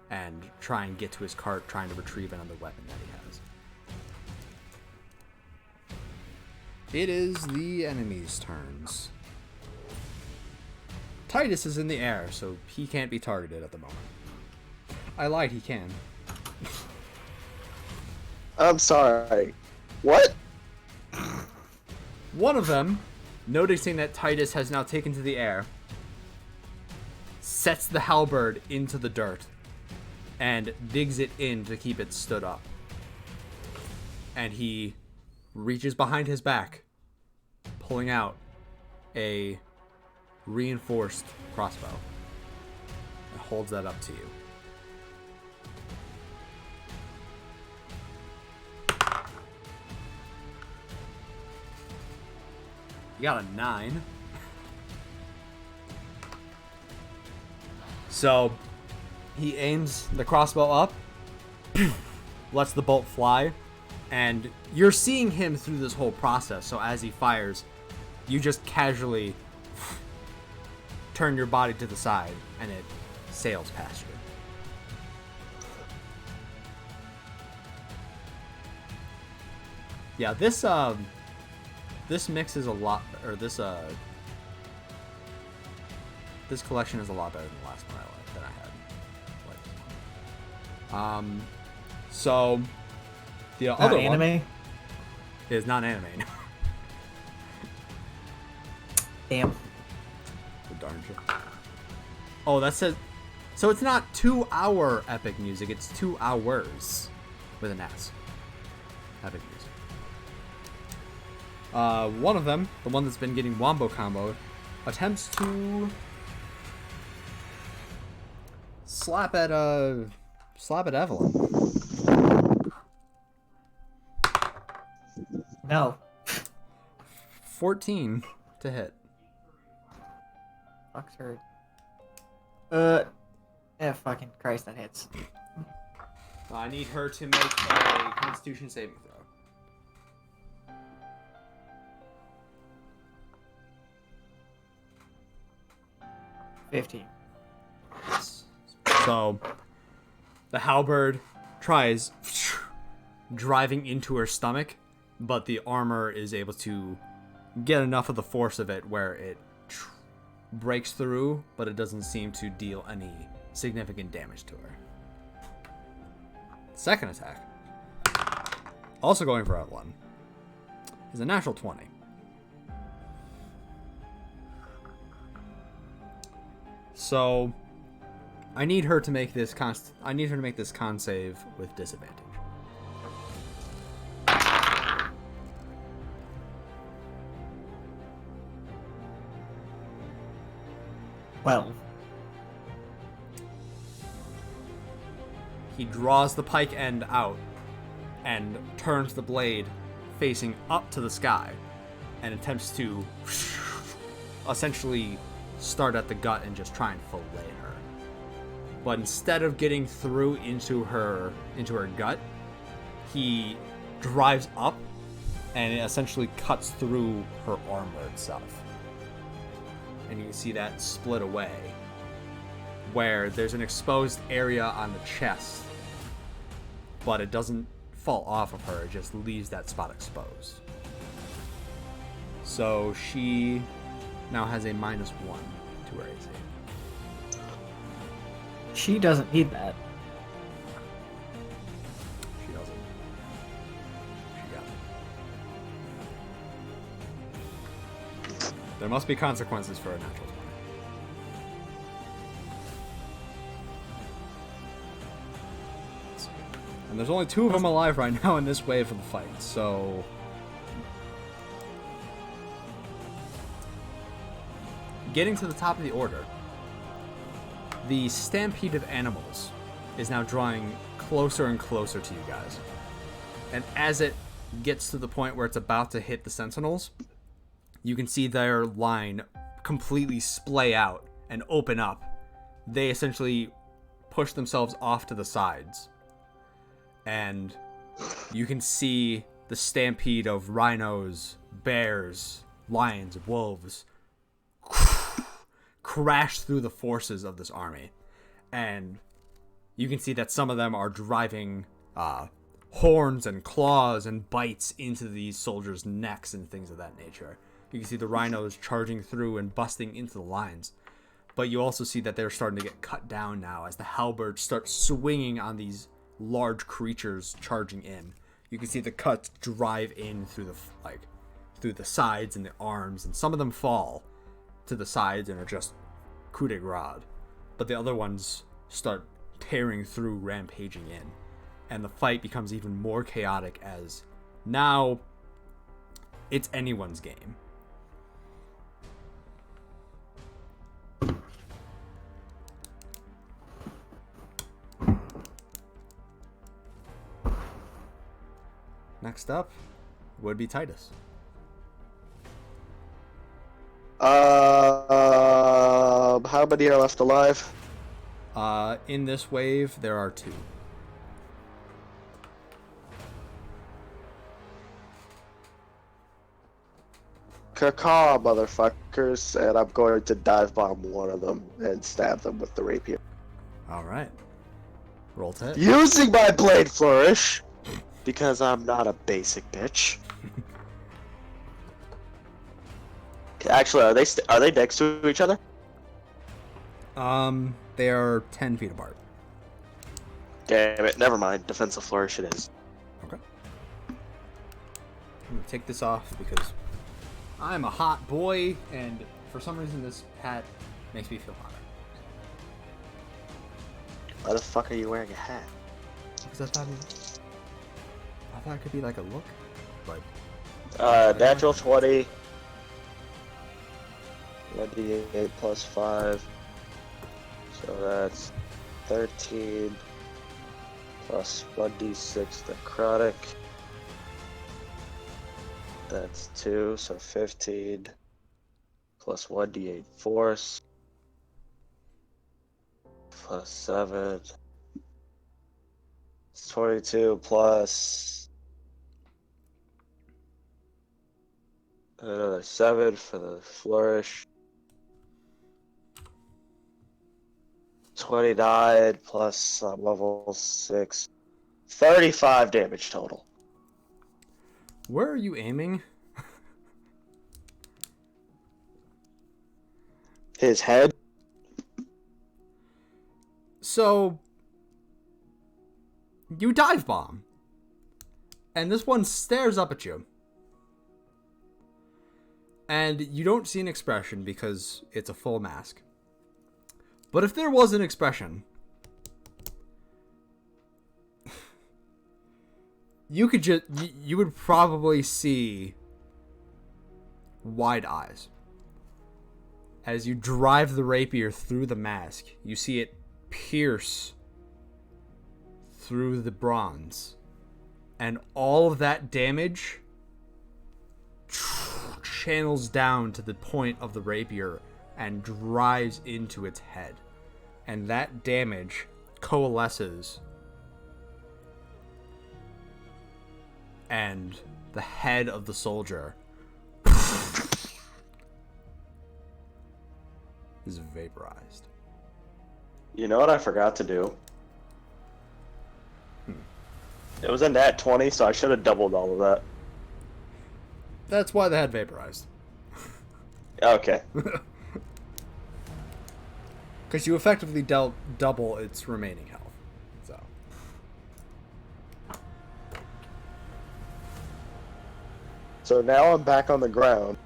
and try and get to his cart, trying to retrieve another weapon that he has. It is the enemy's turns. Titus is in the air, so he can't be targeted at the moment. I lied, he can. I'm sorry. What? One of them, noticing that Titus has now taken to the air, sets the halberd into the dirt and digs it in to keep it stood up. And he reaches behind his back, pulling out a reinforced crossbow, and holds that up to you. You got a 9. So he aims the crossbow up, lets the bolt fly, and you're seeing him through this whole process. So as he fires, you just casually turn your body to the side and it sails past you. Yeah, this mix is a lot, or this collection is a lot better than the last one that I had. So the other anime? one is not anime. Damn. Darn shit. Oh, that says, so it's not 2-hour epic music, it's 2 hours with an S. Epic music. One of them, the one that's been getting wombo comboed, attempts to slap at Evelyn. No. 14 to hit. Fuck's hurt. Fucking Christ, that hits. I need her to make a Constitution saving throw. 15. So The halberd tries driving into her stomach, but the armor is able to get enough of the force of it where it breaks through, but it doesn't seem to deal any significant damage to her. Second attack, also going for out 1, is a natural 20. So I need her to make this con save with disadvantage. Well, he draws the pike end out and turns the blade facing up to the sky and attempts to essentially start at the gut and just try and fillet her. But instead of getting through into her gut, he drives up and it essentially cuts through her armor itself. And you can see that split away, where there's an exposed area on the chest, but it doesn't fall off of her, it just leaves that spot exposed. So she now has a -1 to her AC. she doesn't need that. She doesn't. She got it. There must be consequences for a natural 20. And there's only 2 of them alive right now in this wave of the fight, so... Getting to the top of the order, the stampede of animals is now drawing closer and closer to you guys. And as it gets to the point where it's about to hit the sentinels, you can see their line completely splay out and open up. They essentially push themselves off to the sides. And you can see the stampede of rhinos, bears, lions, wolves crash through the forces of this army. And you can see that some of them are driving horns and claws and bites into these soldiers' necks and things of that nature. You can see the rhinos charging through and busting into the lines. But you also see that they're starting to get cut down now as the halberds start swinging on these large creatures charging in. You can see the cuts drive in through the sides and the arms, and some of them fall to the sides and are just coup de grace. But the other ones start tearing through, rampaging in. And the fight becomes even more chaotic as now it's anyone's game. Next up would be Titus. How many are left alive? In this wave, there are 2. Caw, motherfuckers, and I'm going to dive bomb one of them and stab them with the rapier. Alright. Roll to hit. Using my blade flourish, because I'm not a basic bitch. Actually, are they next to each other? They are 10 feet apart. Damn it, never mind. Defensive flourish it is. Okay. I'm gonna take this off because I'm a hot boy, and for some reason this hat makes me feel hotter. Why the fuck are you wearing a hat? Because I thought it could be like a look, but... Natural 20. 1d8 plus 5. So that's 13 plus 1d6 necrotic. That's 2, so 15 plus 1d8 force plus 7. It's 22 plus another 7 for the flourish. 20 died plus level 6. 35 damage total. Where are you aiming? His head. So, you dive bomb. And this one stares up at you. And you don't see an expression because it's a full mask. But if there was an expression, you would probably see wide eyes. As you drive the rapier through the mask, you see it pierce through the bronze. And all of that damage channels down to the point of the rapier and drives into its head. And that damage coalesces. And the head of the soldier is vaporized. You know what I forgot to do? It was a nat 20, so I should have doubled all of that. That's why the head vaporized. Okay. Because you effectively dealt double its remaining health. So. So now I'm back on the ground.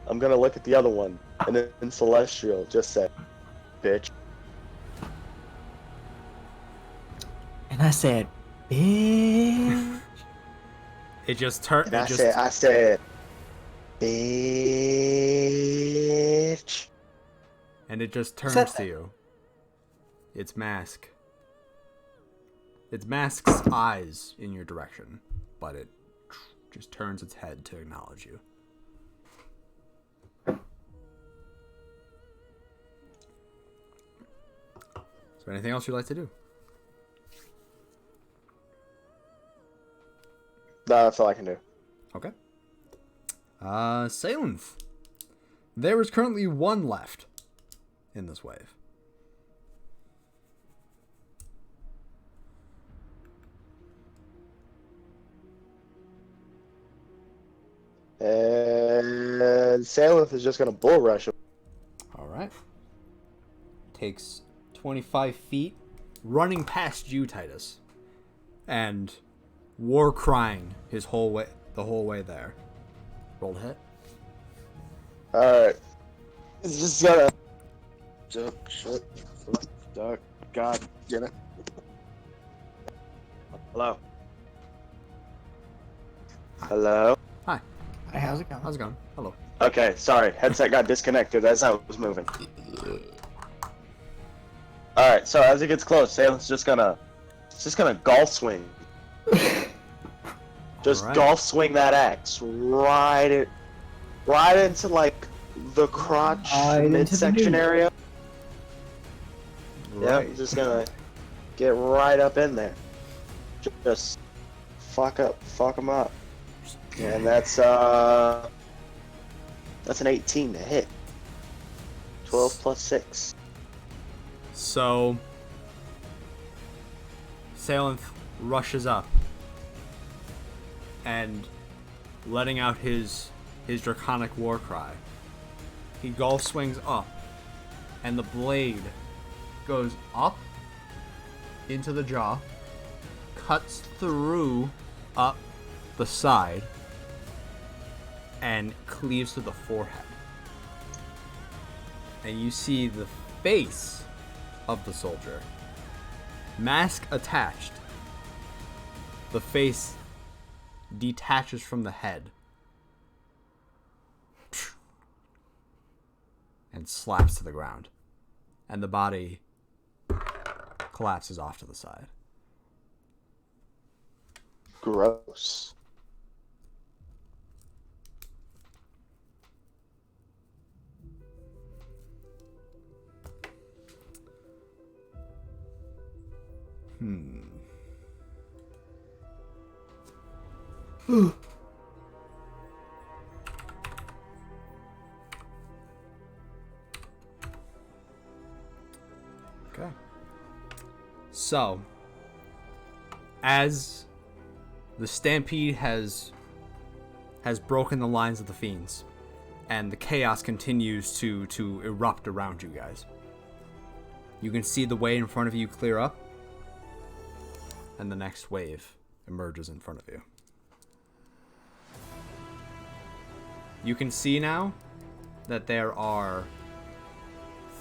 I'm gonna look at the other one, and then in Celestial just say, bitch. And I said, bitch. It just turned. And I said, bitch. And it just turns that- to you. Its mask. Its mask's eyes in your direction, but it just turns its head to acknowledge you. Is there anything else you'd like to do? No, that's all I can do. Okay. Salenth. There is currently one left in this wave. And Salenth is just gonna bull rush him. Alright. Takes 25 feet, running past you, Titus. And war crying the whole way there. Roll to hit. Alright. It's just gonna... Shit. God damn it. Hello? Hello? Hi. Hi, how's it going? How's it going? Hello. Okay, sorry. Headset got disconnected as I was moving. Alright, so as it gets close, Salen's just gonna golf swing. Just Alright. golf swing that axe right into like the crotch Right into the midsection knee. area. Yeah, Right. he's just gonna get right up in there. Just fuck him up. And that's an 18 to hit. 12 plus 6. So, Salenth rushes up and letting out his draconic war cry. He golf swings up, and the blade goes up into the jaw, cuts through up the side, and cleaves to the forehead. And you see the face of the soldier. Mask attached. The face detaches from the head and slaps to the ground. And the body collapses off to the side. Gross. Okay. So, as the stampede has broken the lines of the fiends, and the chaos continues to erupt around you guys, you can see the way in front of you clear up, and the next wave emerges in front of you. You can see now that there are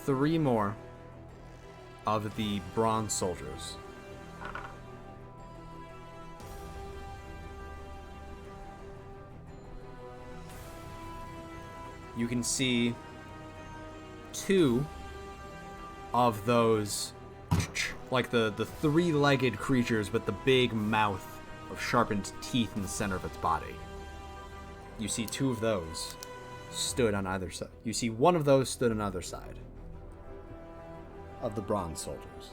3 more of the bronze soldiers. You can see 2 of those, like the 3-legged creatures with the big mouth of sharpened teeth in the center of its body. You see 2 of those stood on either side. You see 1 of those stood on either side of the bronze soldiers.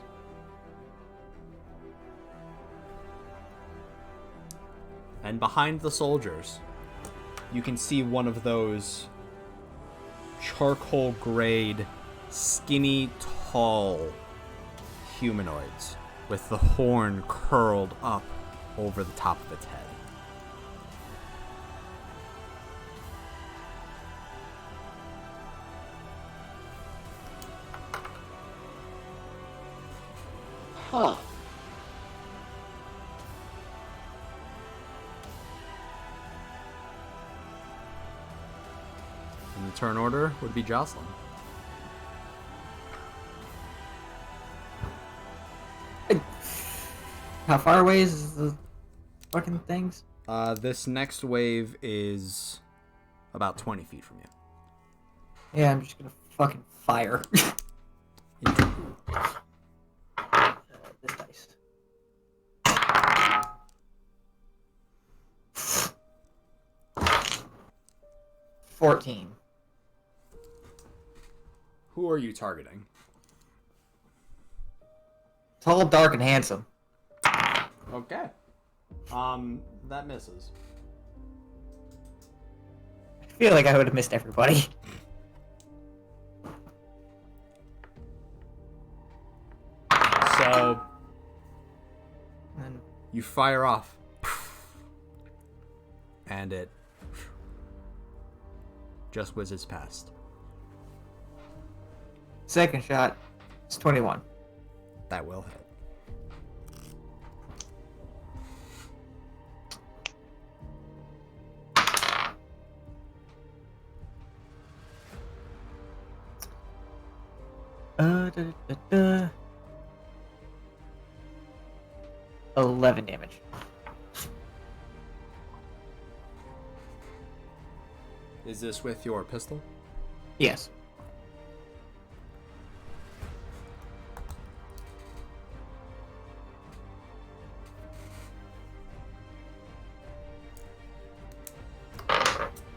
And behind the soldiers, you can see 1 of those charcoal-grayed, skinny, tall humanoids with the horn curled up over the top of its head. Huh. And the turn order would be Jocelyn. How far away is the fucking things? This next wave is about 20 feet from you. Yeah, I'm just gonna fucking fire. This dice. 14. Who are you targeting? Tall, dark, and handsome. Okay. That misses. I feel like I would have missed everybody. So, And you fire off. And it just whizzes past. second shot is 21. That will hit. Da, da, da. 11 damage. Is this with your pistol? Yes.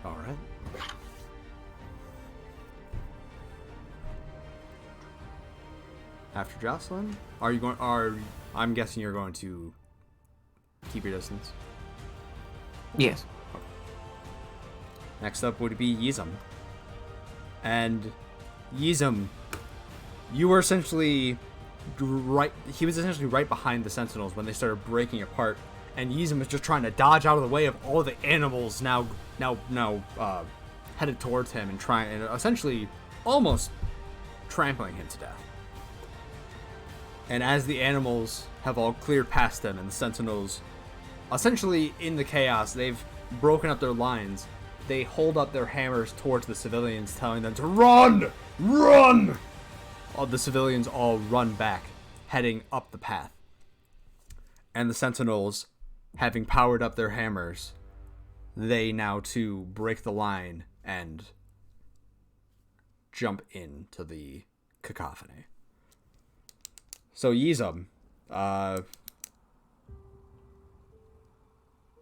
All right. After Jocelyn, are you going? I'm guessing you're going to keep your distance. Yes. Next up would be Yizum. And Yizum, you were essentially right. He was essentially right behind the Sentinels when they started breaking apart. And Yizum was just trying to dodge out of the way of all the animals now headed towards him and essentially almost trampling him to death. And as the animals have all cleared past them and the Sentinels, essentially in the chaos, they've broken up their lines. They hold up their hammers towards the civilians, telling them to run! Run! All the civilians all run back, heading up the path. And the Sentinels, having powered up their hammers, they now too break the line and jump into the cacophony. So Yizum, the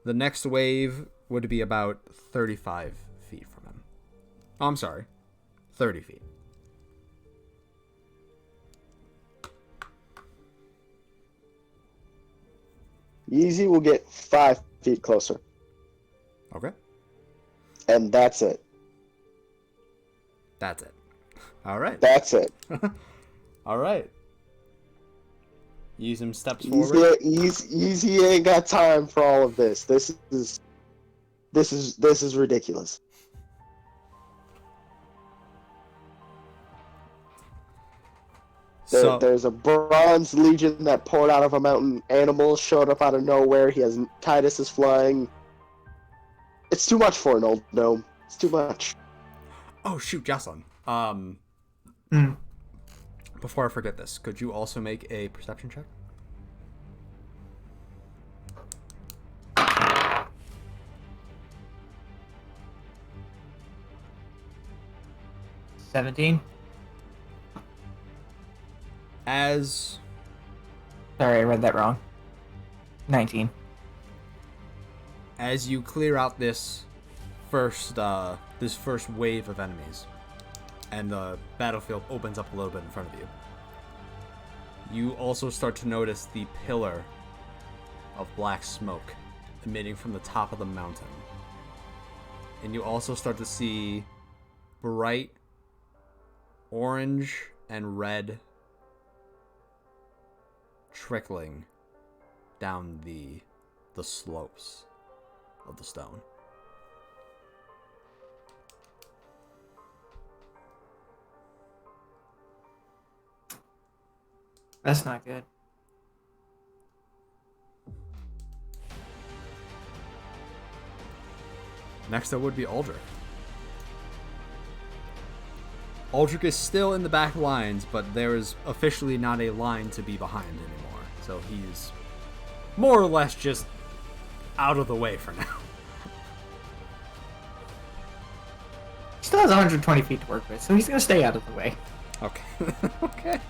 next wave would be about 35 feet from him. Oh, I'm sorry, 30 feet. Yeezy will get 5 feet closer, Okay. and that's it. That's it. All right. That's it. All right. Use him steps forward. Easy ain't got time for all of this. This is ridiculous. So There's a bronze legion that poured out of a mountain. Animals showed up out of nowhere. Titus is flying. It's too much for an old gnome. It's too much. oh shoot, Jocelyn. Before I forget this, could you also make a perception check? $17. As Sorry, I read that wrong. 19. As you clear out this first wave of enemies, and the battlefield opens up a little bit in front of you, you also start to notice the pillar of black smoke emitting from the top of the mountain. And you also start to see bright orange and red trickling down the slopes of the stone. That's not good. Next up would be Aldrich. Aldrich is still in the back lines, but there is officially not a line to be behind anymore. So he's more or less just out of the way for now. He still has 120 feet to work with, so he's gonna stay out of the way. Okay. Okay.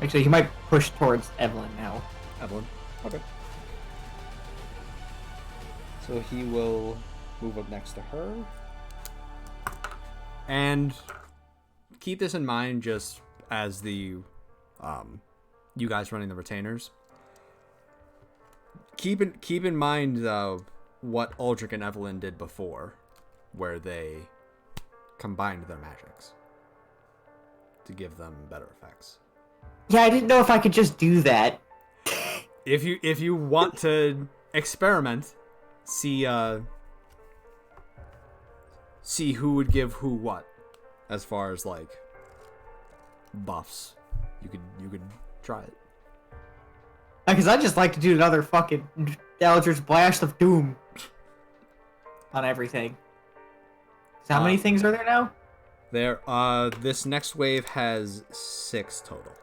Actually, he might push towards Evelyn now. Evelyn. Okay. So he will move up next to her. And keep this in mind just as the you guys running the retainers. Keep in mind what Aldrich and Evelyn did before, where they combined their magics to give them better effects. Yeah, I didn't know if I could just do that. If you want to experiment, see who would give who what, as far as like buffs. You could try it. Because I just like to do another fucking Eldritch Blast of Doom on everything. So how many things are there now? This next wave has 6 total.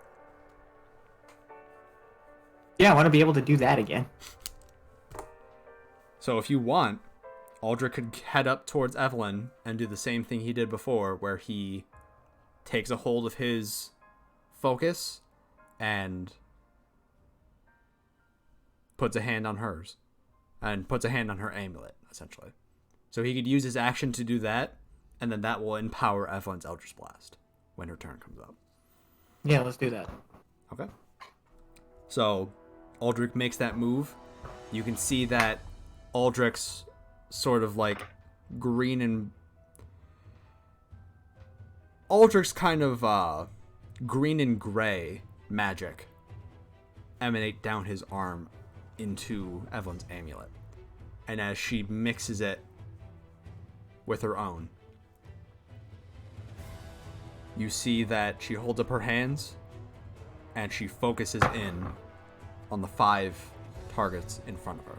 Yeah, I want to be able to do that again. So if you want, Aldrich could head up towards Evelyn and do the same thing he did before, where he takes a hold of his focus and puts a hand on hers. And puts a hand on her amulet, essentially. So he could use his action to do that, and then that will empower Evelyn's Eldritch Blast when her turn comes up. Yeah, let's do that. Okay. So Aldrich makes that move. You can see that Aldrich's sort of like green and Aldrich's kind of green and gray magic emanate down his arm into Evelyn's amulet. And as she mixes it with her own, you see that she holds up her hands and she focuses in on the 5 targets in front of her.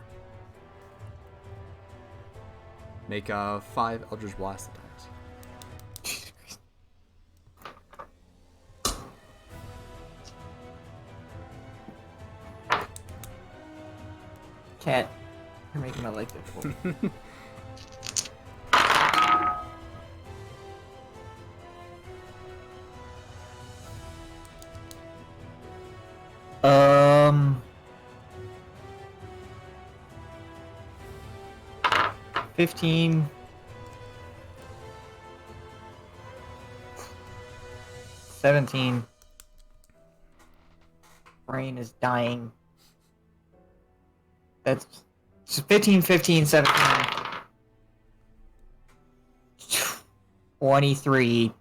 Make 5 Eldritch Blast attacks. Cat, you're making my life difficult. Um... 15... 17... Brain is dying. That's 15, 15, 17... 23...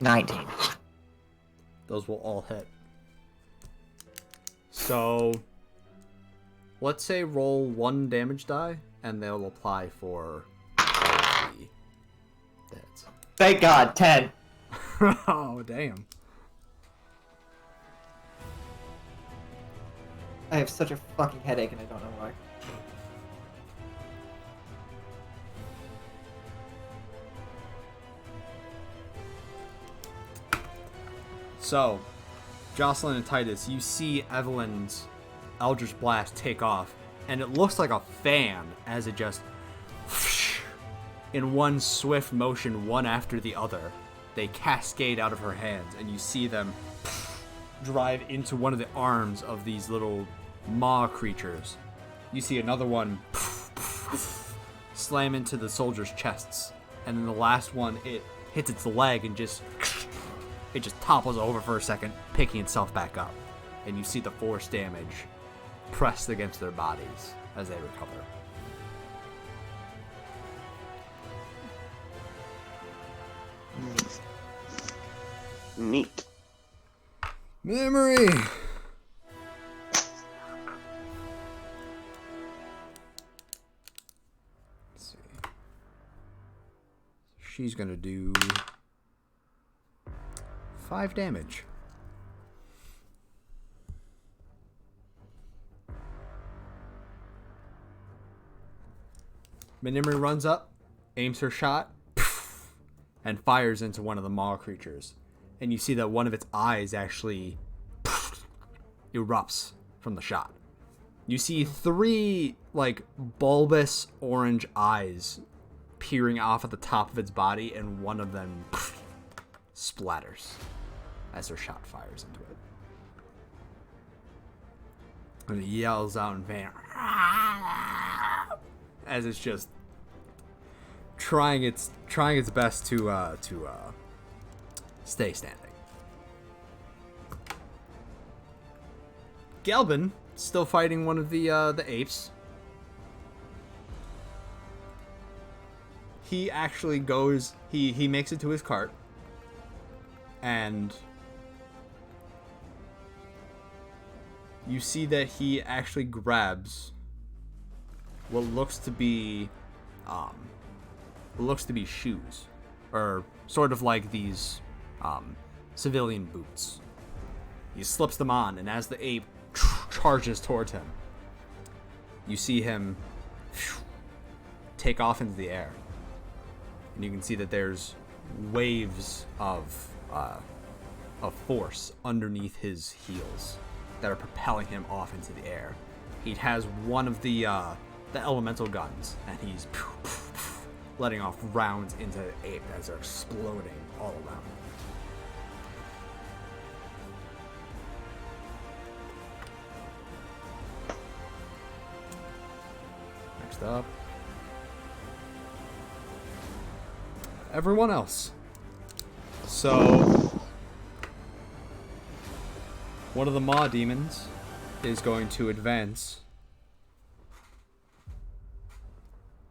19. Those will all hit. So, let's say roll 1 damage die, and they'll apply for the hits. Thank God, 10. Oh, damn. I have such a fucking headache and I don't know why. So, Jocelyn and Titus, you see Evelyn's Eldritch Blast take off, and it looks like a fan as it just, in one swift motion, one after the other, they cascade out of her hands, and you see them drive into one of the arms of these little maw creatures. You see another one slam into the soldiers' chests, and then the last one, it hits its leg and just topples over for a second, picking itself back up. And you see the force damage pressed against their bodies as they recover. Neat. Memory! Let's see. She's gonna do 5 damage. Memory runs up, aims her shot, and fires into one of the maw creatures. And you see that one of its eyes actually erupts from the shot. You see 3 like bulbous orange eyes peering off at the top of its body, and one of them splatters as her shot fires into it. And it yells out in vain as it's just trying its best to stay standing. Galbin still fighting one of the apes. He actually goes. He makes it to his cart, and you see that he actually grabs what looks to be shoes, or sort of like these civilian boots. He slips them on, and as the ape charges towards him, you see him take off into the air, and you can see that there's waves of force underneath his heels that are propelling him off into the air. He has one of the elemental guns, and he's letting off rounds into the ape as they're exploding all around him. Next up, everyone else. So, one of the Maw demons is going to advance,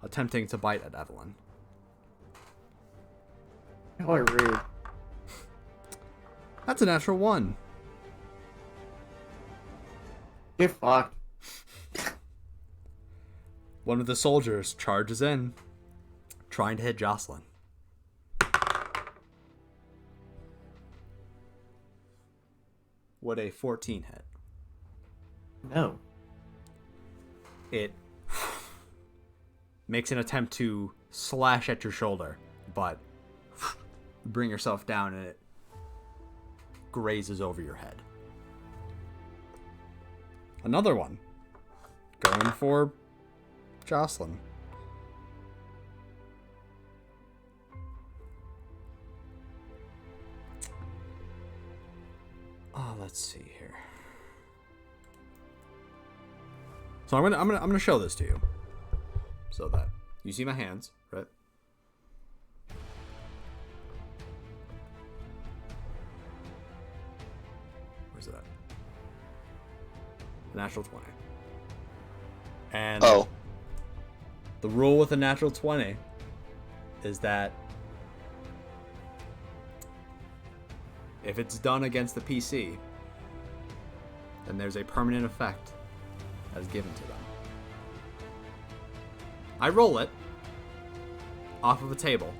attempting to bite at Evelyn. How rude. That's a natural 1. Get fucked. One of the soldiers charges in, trying to hit Jocelyn. Would a 14 hit? No. It makes an attempt to slash at your shoulder, but bring yourself down, and it grazes over your head. Another one going for Jocelyn. Oh, let's see here. So I'm gonna show this to you, so that you see my hands, right? Where's it at? Natural 20. And the rule with a natural 20 is that If it's done against the PC, then there's a permanent effect that is given to them. I roll it off of a table,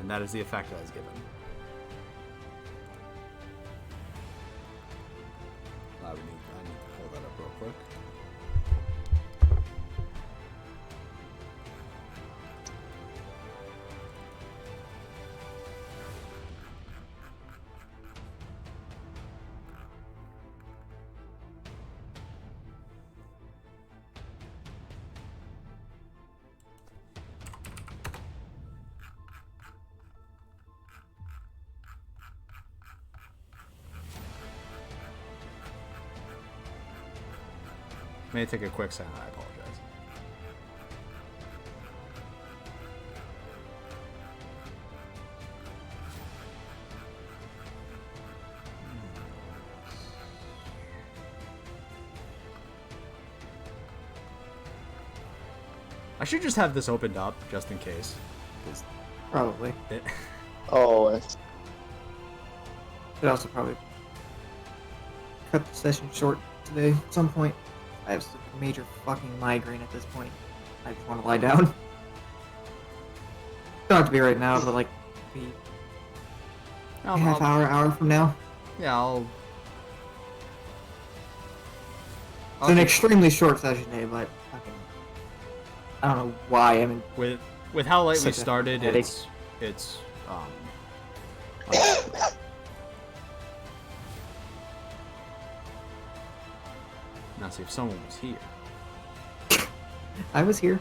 and that is the effect that is given. I need to pull that up real quick. May take a quick second, I apologize. I should just have this opened up, just in case. Probably. Oh, Should also probably cut the session short today at some point. I have such a major fucking migraine at this point. I just want to lie down. Don't have to be right now, but like maybe a half hour from now. Yeah, It's an extremely short session day, but fucking, I don't know why I'm in. With how late we Such a started, headache. it's now see if someone was here. I was here.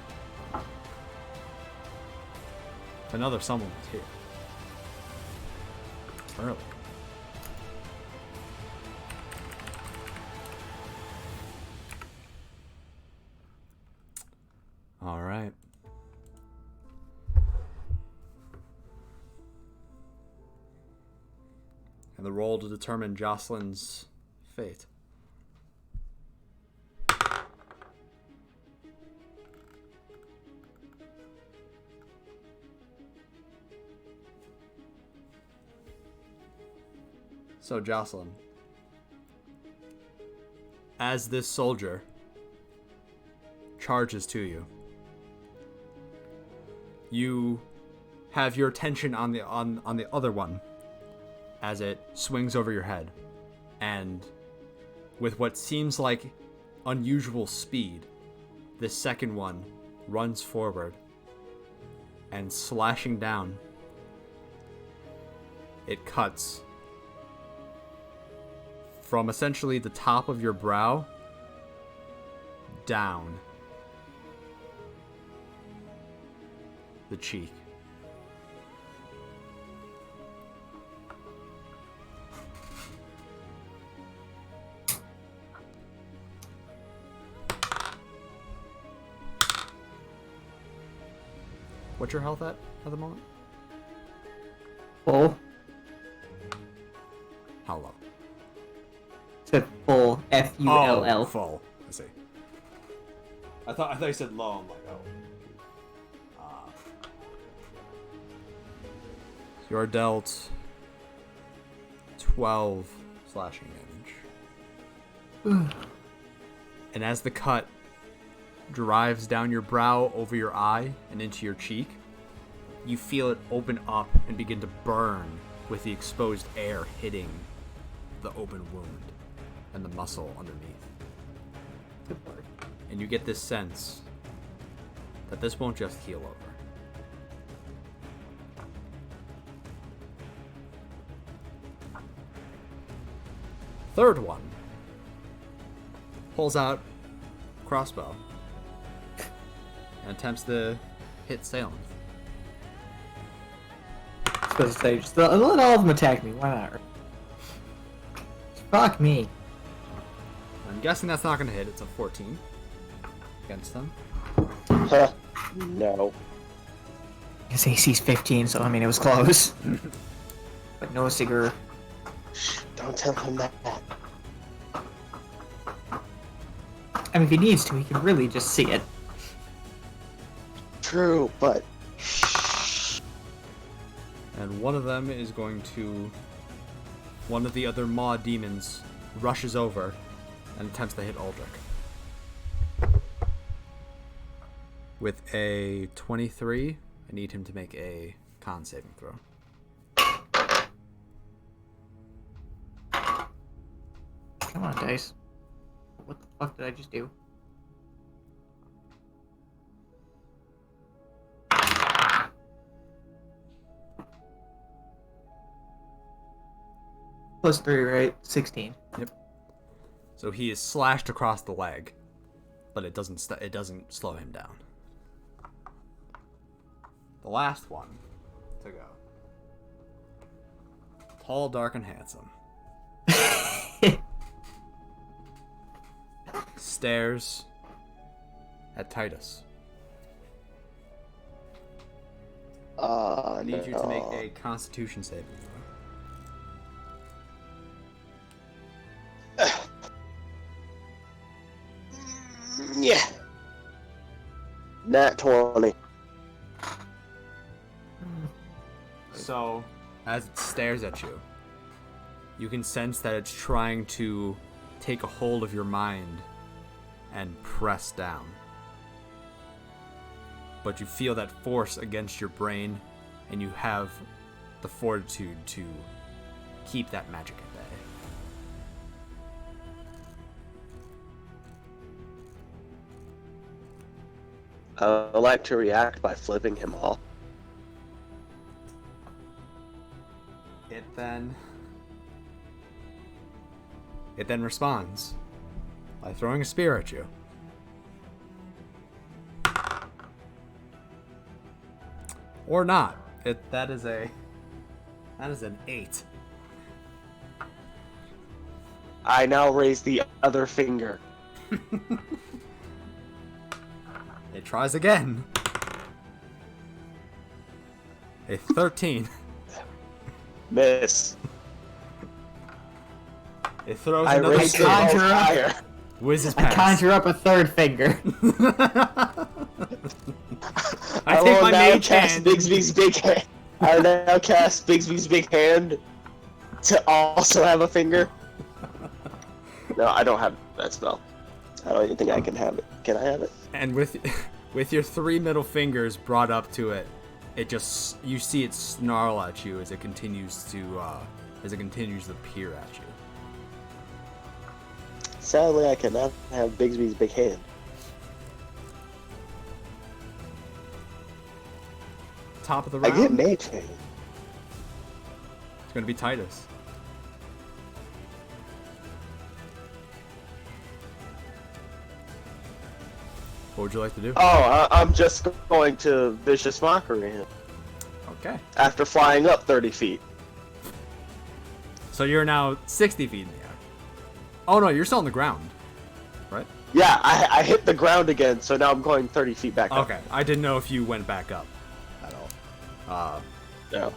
If another someone was here. Early. All right. And the roll to determine Jocelyn's fate. So, Jocelyn, as this soldier charges to you, you have your attention on the other one as it swings over your head, and with what seems like unusual speed, this second one runs forward and slashing down, it cuts from essentially the top of your brow down the cheek. What's your health at the moment? Full. How low? Said full. Full. Oh, full. I see. I thought you said low. I'm like, oh. You're dealt 12 slashing damage. And as the cut drives down your brow, over your eye, and into your cheek, you feel it open up and begin to burn with the exposed air hitting the open wound and the muscle underneath. And you get this sense that this won't just heal over. Third one pulls out crossbow and attempts to hit Salem. I was supposed to say, just let all of them attack me. Why not? Fuck me. I'm guessing that's not going to hit. It's a 14 against them. No. His AC's 15, so I mean it was close. But no cigar. Don't tell him that. I mean, if he needs to, he can really just see it. True, but and one of them is going to... One of the other Maw demons rushes over and attempts to hit Aldrich. With a 23, I need him to make a con saving throw. Come on, dice. What the fuck did I just do? Plus 3, right? 16. Yep. So he is slashed across the leg, but it doesn't slow him down. The last one to go. Tall, dark, and handsome. Stares at Titus. I need you to make a Constitution saving throw. Yeah. Nat 20. So, as it stares at you, you can sense that it's trying to take a hold of your mind and press down. But you feel that force against your brain, and you have the fortitude to keep that magic at bay. I would like to react by flipping him off. It then responds by throwing a spear at you. Or not. That is an 8. I now raise the other finger. It tries again. A 13. Miss. It throws I another raised it spear. conjure up. higher. Whizzes I past. conjure up a third finger. I take will my now mage cast hand. Bigsby's big hand. I will now cast Bigsby's big hand to also have a finger. No, I don't have that spell. I don't even think I can have it. Can I have it? And with your 3 middle fingers brought up to it, you see it snarl at you as it continues to peer at you. Sadly, I cannot have Bigsby's big hand. Top of the I round. get mage hand. It's gonna be Titus. What would you like to do? Oh, I'm just going to Vicious Mockery him Okay. after flying up 30 feet. So you're now 60 feet in the air. Oh no, you're still on the ground, right? Yeah, I hit the ground again, so now I'm going 30 feet back up. Okay. I didn't know if you went back up at all. No.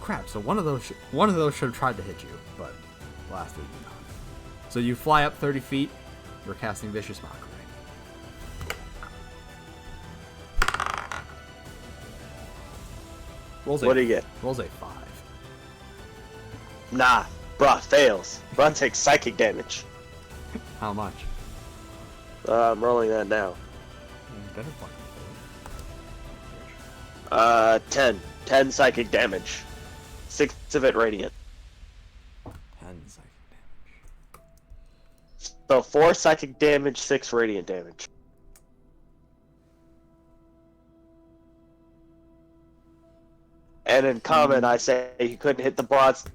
Crap. So one of those should have tried to hit you, but last did not. So you fly up 30 feet. You're casting Vicious Mockery. What do you get? Rolls a 5. Nah, bruh, fails. Bruh takes psychic damage. How much? I'm rolling that now. Better fucking 10. 10 psychic damage. 6 of it radiant. 10 psychic damage. So 4 psychic damage, 6 radiant damage. And in common, I say he couldn't hit the broadside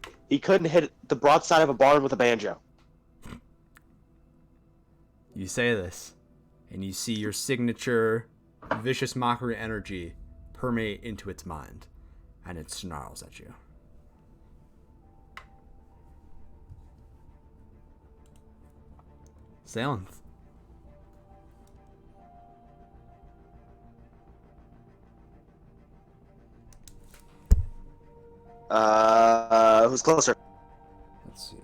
of a barn with a banjo. You say this, and you see your signature Vicious Mockery energy permeate into its mind, and it snarls at you. Salenth. Who's closer? Let's see.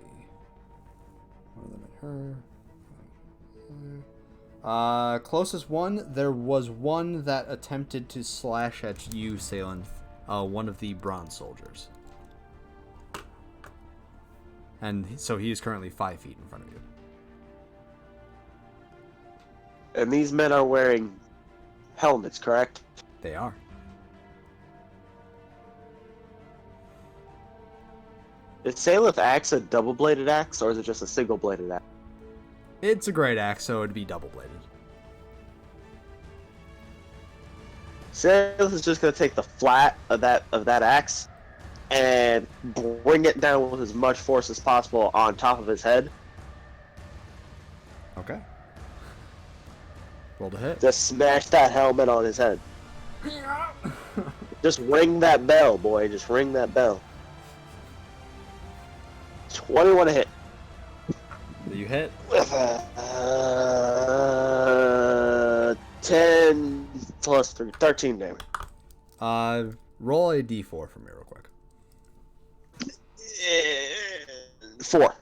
One of them at her. Closest one, there was one that attempted to slash at you, Salenth, one of the bronze soldiers. And so he is currently 5 feet in front of you. And these men are wearing helmets, correct? They are. Is Salith axe a double-bladed axe, or is it just a single-bladed axe? It's a great axe, so it'd be double-bladed. Salith is just gonna take the flat of that axe and bring it down with as much force as possible on top of his head. Okay. Roll to hit. Just smash that helmet on his head. Just ring that bell, boy. Just ring that bell. 21 to hit. You hit? With a 10 plus 3, 13 damage. Roll a d4 for me real quick. 4.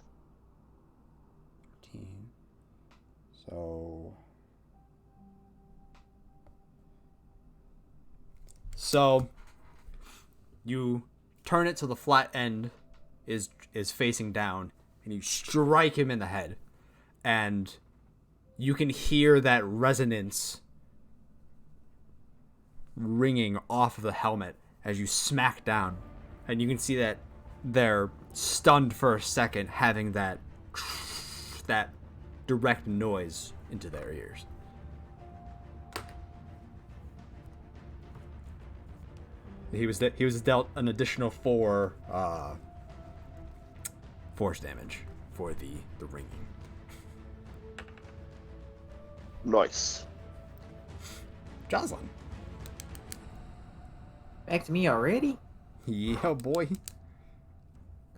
13. So you turn it so the flat end is facing down, and you strike him in the head, and you can hear that resonance ringing off of the helmet as you smack down, and you can see that they're stunned for a second, having that direct noise into their ears. He was dealt an additional 4 force damage for the ringing. Nice. Jocelyn. Back to me already? Yeah, boy.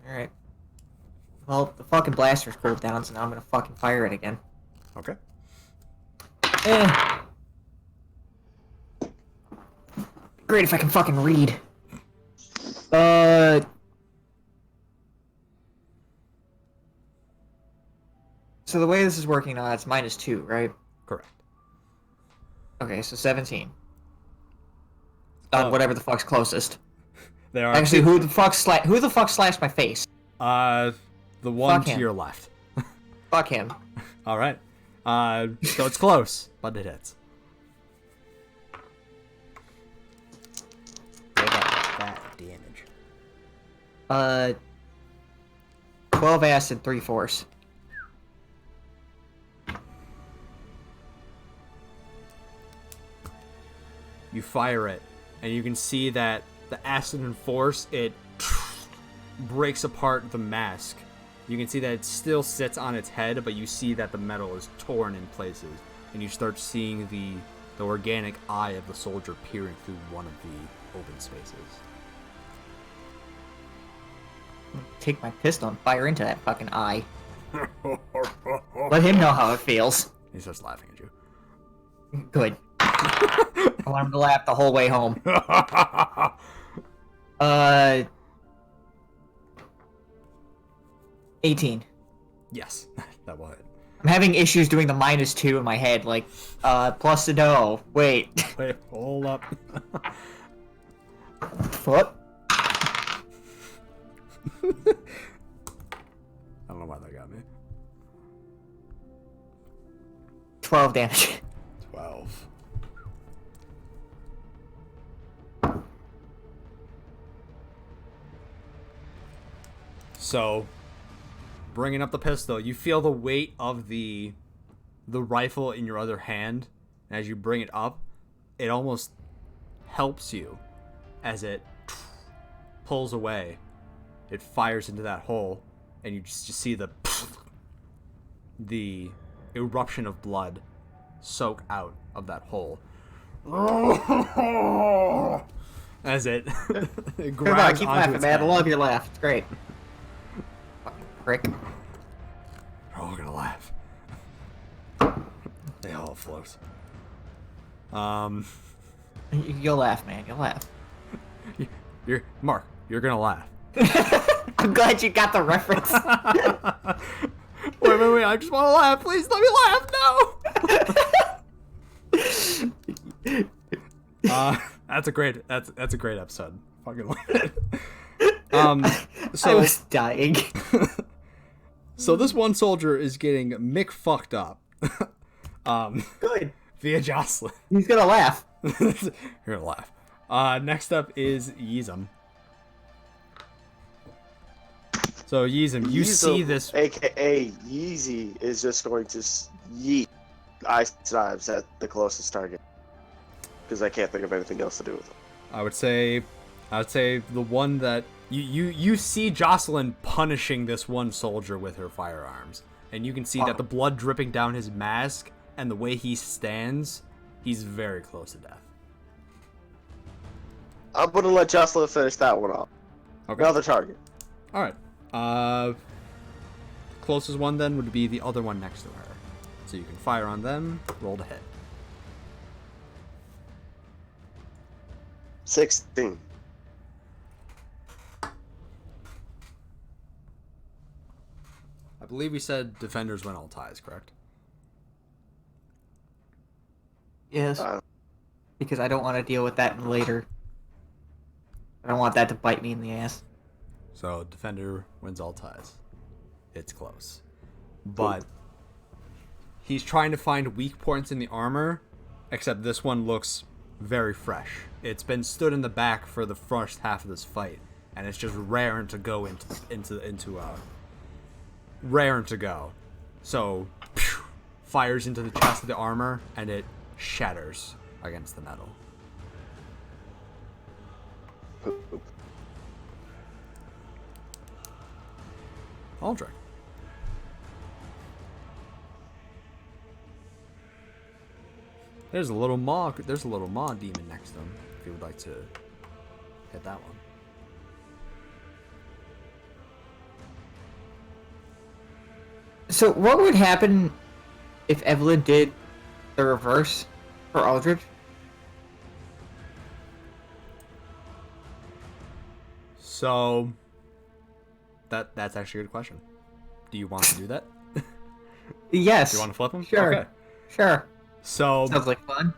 Alright. Well, the fucking blaster's cooled down, so now I'm gonna fucking fire it again. Okay. Great if I can fucking read. So the way this is working now, it's -2, right? Correct. Okay, so 17. On whatever the fuck's closest. They are Actually, who the fuck slashed my face? the one Fuck to him. your left. Fuck him. All right. So it's close, but it hits. What about that damage? 12 acid, 3 force. You fire it, and you can see that the acid and force, it breaks apart the mask. You can see that it still sits on its head, but you see that the metal is torn in places, and you start seeing the organic eye of the soldier peering through one of the open spaces. Take my pistol and fire into that fucking eye. Let him know how it feels. He starts laughing at you. Good. I want him to laugh the whole way home. 18. Yes, that will hit. I'm having issues doing the -2 in my head, like, plus the dough. Wait. Wait, hold up. What? I don't know why that got me. 12 damage. 12. So, bringing up the pistol, you feel the weight of the rifle in your other hand. And as you bring it up, it almost helps you as it pulls away. It fires into that hole, and you just see the eruption of blood soak out of that hole. As it Come grabs on, keep onto laughing, its man. I head. love your laugh. It's great. Fucking prick. They're all gonna laugh. They all float. You'll laugh, man. You'll laugh. You're Mark. You're gonna laugh. I'm glad you got the reference. Wait! I just want to laugh. Please let me laugh. No. That's a great episode. fucking limit. I So was dying. so this one soldier is getting Mick fucked up. Good. Via Jocelyn. He's gonna laugh. You're gonna laugh. Next up is Yeezum. So Yeezum, you see this, aka Yeezy, is just going to yeet ice knives at the closest target because I can't think of anything else to do with it. I would say the one that you see Jocelyn punishing this one soldier with her firearms, and you can see that the blood dripping down his mask and the way he stands, he's very close to death. I'm gonna let Jocelyn finish that one off. Okay. Another target. All right. Closest one then would be the other one next to her. So you can fire on them. Roll to hit. 16. I believe we said defenders win all ties, correct? Yes. Because I don't want to deal with that later. I don't want that to bite me in the ass. So defender wins all ties. It's close. But he's trying to find weak points in the armor, except this one looks very fresh. It's been stood in the back for the first half of this fight, and it's just raring to go raring to go. So fires into the chest of the armor, and it shatters against the metal. Aldrich. There's a little maw demon next to him, if you would like to hit that one. So what would happen if Evelyn did the reverse for Aldrich? So that's actually a good question. Do you want to do that? Yes. Do you want to flip him? Sure. Okay. Sure. So Sounds like fun.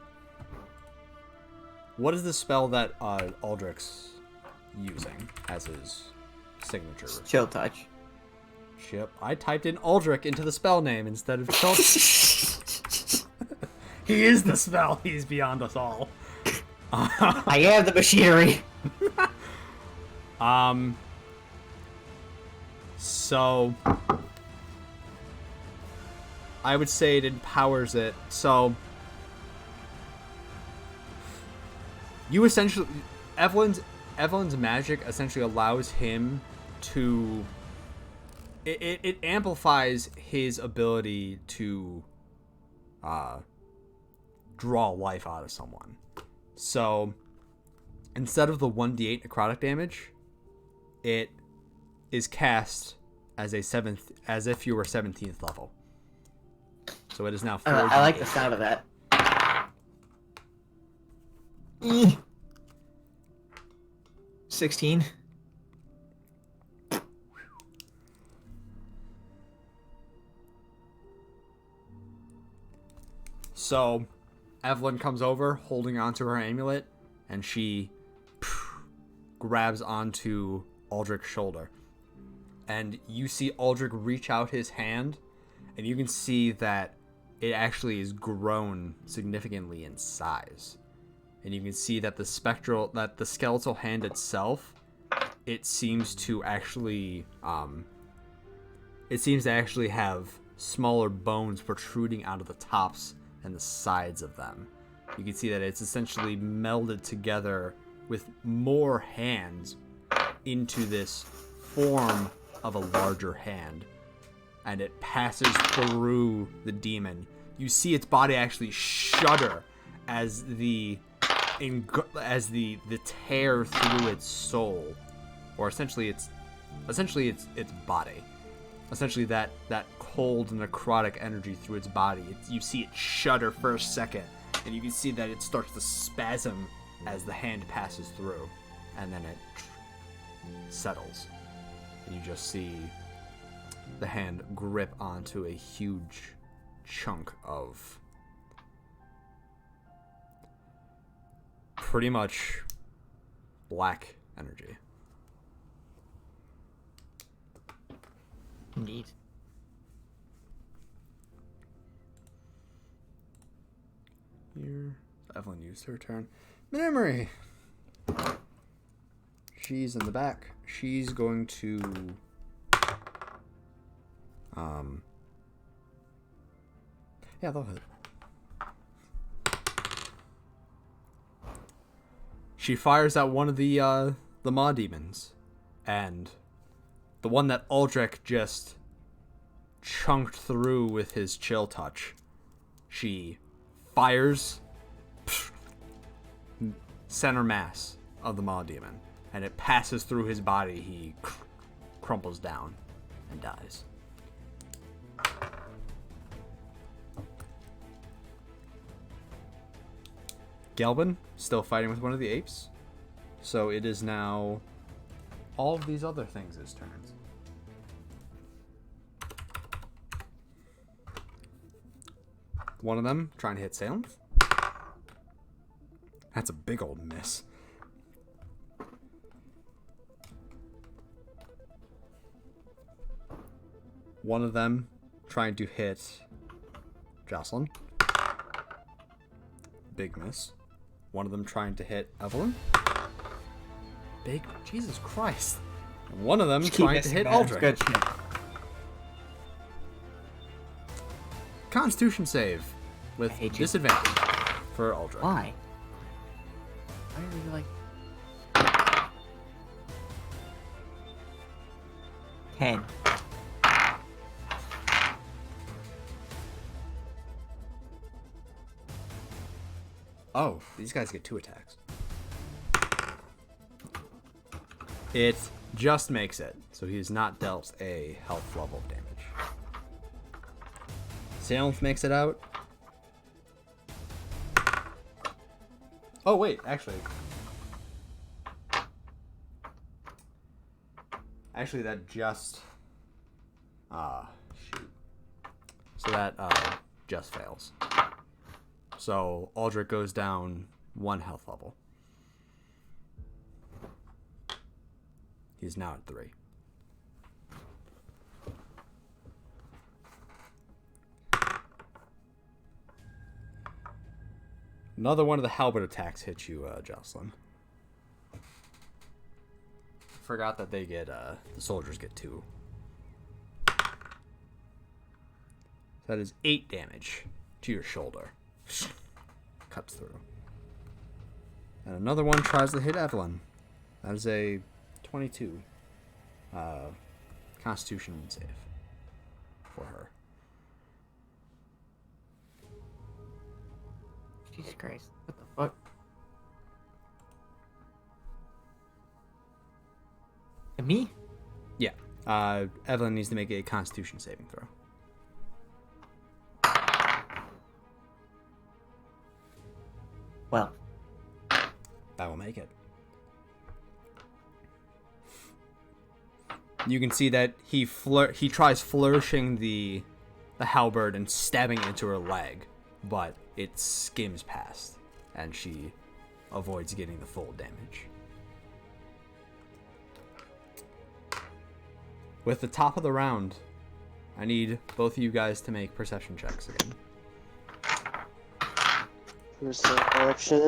what is the spell that Aldrich's using as his signature? Chill touch. Chip. I typed in Aldrich into the spell name instead of Chill. He is the spell. He's beyond us all. I am the machinery. So I would say it empowers it. So you essentially Evelyn's magic essentially allows him to it amplifies his ability to draw life out of someone. So instead of the 1d8 necrotic damage, it is cast as if you were 17th level. So it is now 4. I like the sound of that. 16. So Evelyn comes over holding onto her amulet, and she grabs onto Aldrich's shoulder. And you see Aldrich reach out his hand, and you can see that it actually is grown significantly in size. And you can see that the skeletal hand itself, it seems to actually have smaller bones protruding out of the tops and the sides of them. You can see that it's essentially melded together with more hands into this form of a larger hand, and it passes through the demon. You see its body actually shudder as the tear through its soul, or essentially its body. Essentially that cold necrotic energy through its body. You see it shudder for a second, and you can see that it starts to spasm as the hand passes through, and then it settles. And you just see the hand grip onto a huge chunk of pretty much black energy. Neat. Here, Evelyn used her turn. Memory. She's in the back. She's going to yeah, they'll hit. She fires at one of the maw demons, and the one that Aldrich just chunked through with his chill touch. She fires center mass of the maw demon, and it passes through his body. He crumples down and dies. Gelbin still fighting with one of the apes, so it is now all of these other things' turns. One of them trying to hit Salem. That's a big old miss. One of them trying to hit Jocelyn. Big miss. One of them trying to hit Evelyn. Big, Jesus Christ. And one of them trying to hit Aldrich. Good shit. Constitution save with disadvantage for Aldrich. Why? Why are you like 10? Oh, these guys get 2 attacks. It just makes it, so he's not dealt a health level of damage. Salem makes it out. Oh, wait, actually. Actually, that just... shoot. So that, just fails. So Aldrich goes down 1 health level. He's now at 3. Another one of the halberd attacks hits you, Jocelyn. Forgot that they get, the soldiers get 2. That is 8 damage to your shoulder. Cuts through. And another one tries to hit Evelyn. That is a 22 Constitution save for her. Jesus Christ. What the fuck? And me? Yeah. Evelyn needs to make a Constitution saving throw. Well. That will make it. You can see that he tries flourishing the halberd and stabbing it into her leg, but it skims past, and she avoids getting the full damage. With the top of the round, I need both of you guys to make perception checks again. Perception.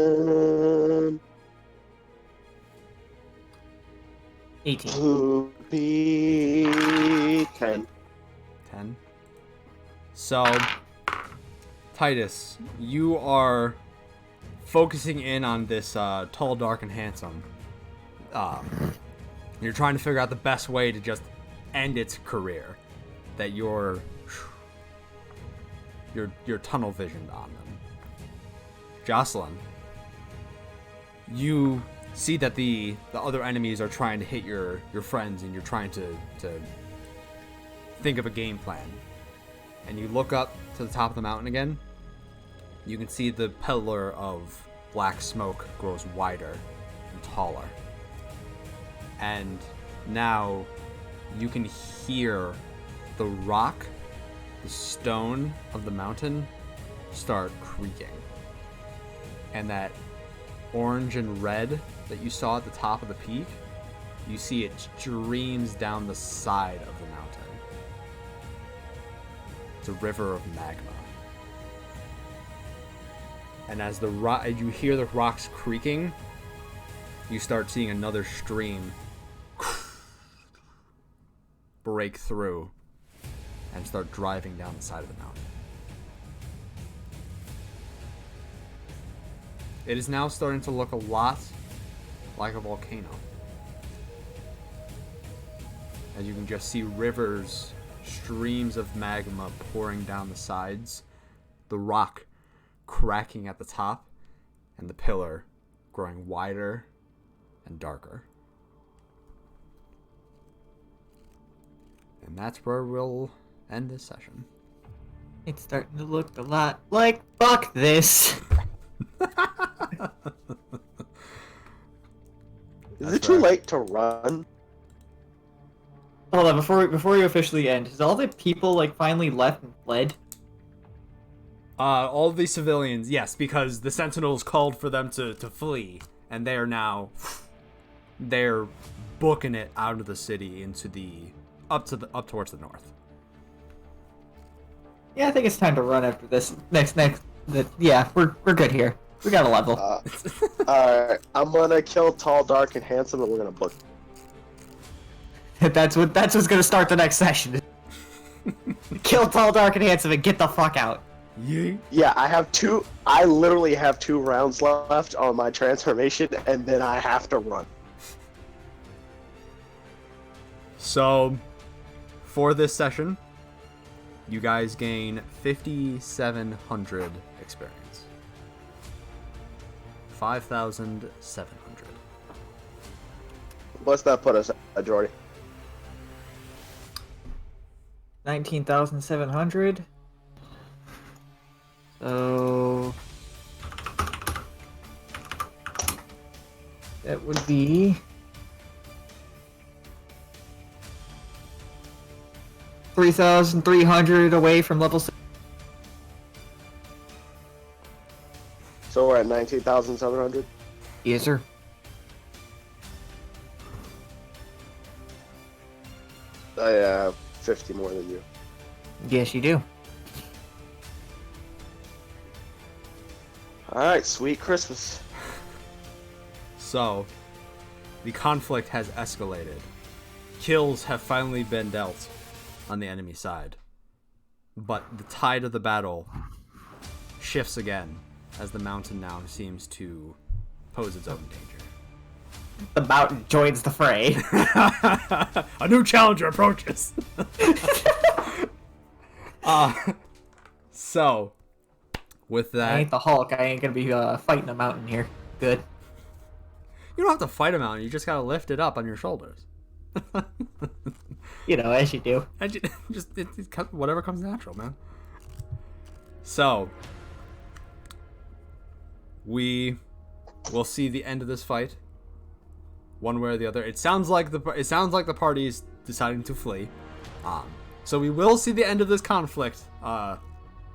18. To be 10. 10. So, Titus, you are focusing in on this tall, dark, and handsome. You're trying to figure out the best way to just end its career. That you're tunnel visioned on them. Jocelyn, you see that the other enemies are trying to hit your friends, and you're trying to think of a game plan. And you look up to the top of the mountain again. You can see the pillar of black smoke grows wider and taller. And now you can hear the rock, the stone of the mountain start creaking. And that orange and red that you saw at the top of the peak, you see it streams down the side of the mountain. It's a river of magma. And as you hear the rocks creaking, you start seeing another stream break through and start driving down the side of the mountain. It is now starting to look a lot like a volcano. As you can just see rivers, streams of magma pouring down the sides, the rock cracking at the top, and the pillar growing wider and darker. And that's where we'll end this session. It's starting to look a lot like fuck this. Is it too late to run? Hold on, before we officially end, has all the people like finally left and fled? All the civilians, yes, because the Sentinels called for them to flee, and they are now they're booking it out of the city into up towards the north. Yeah, I think it's time to run after this. Yeah, we're good here. We got a level. Alright, I'm gonna kill tall, dark, and handsome, and we're gonna book. That's what's gonna start the next session. Kill tall, dark, and handsome, and get the fuck out. Yeah, I literally have 2 rounds left on my transformation, and then I have to run. So, for this session, you guys gain 5,700 experience. 5,700. What's that put us at, Geordi? 19,700. So that would be 3,300 away from level 6. So we're at 19,700? Yes, sir. I have 50 more than you. Yes, you do. Alright, sweet Christmas. So, the conflict has escalated. Kills have finally been dealt on the enemy side. But the tide of the battle shifts again as the mountain now seems to pose its own danger. The mountain joins the fray. A new challenger approaches. So, with that, I ain't the Hulk. I ain't gonna be fighting a mountain here. Good. you don't have to fight a mountain. You just gotta lift it up on your shoulders. You know, as you do. And whatever comes natural, man. So, we will see the end of this fight, one way or the other. It sounds like the party's deciding to flee. So we will see the end of this conflict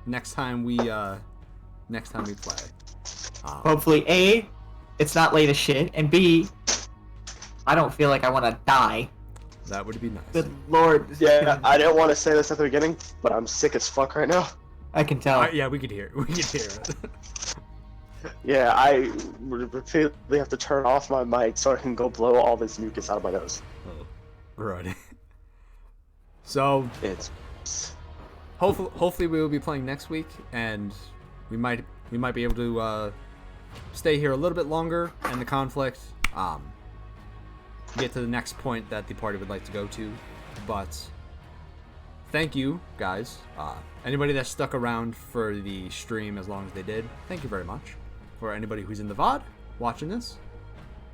next time we play. Hopefully, A, it's not late as shit, and B, I don't feel like I want to die. That would be nice. Good lord. Yeah, I didn't want to say this at the beginning, but I'm sick as fuck right now. I can tell. Yeah, we could hear it. We could hear it. Yeah, I repeatedly have to turn off my mic so I can go blow all this mucus out of my nose. Oh, right. So It's hopefully we will be playing next week, and we might be able to stay here a little bit longer in the conflict. Get to the next point that the party would like to go to, but thank you guys. Anybody that stuck around for the stream as long as they did, thank you very much. For anybody who's in the VOD watching this,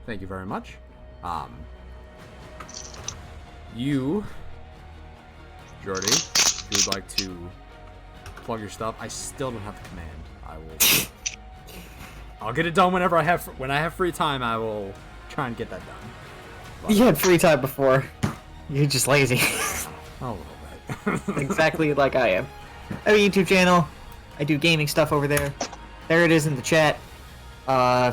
thank you very much. You, Geordi, if you would like to plug your stuff, I still don't have the command. I'll get it done when I have free time. I will try and get that done. But, You had free time before. You're just lazy. a little bit. Exactly like I am. I have a YouTube channel. I do gaming stuff over there. There it is in the chat.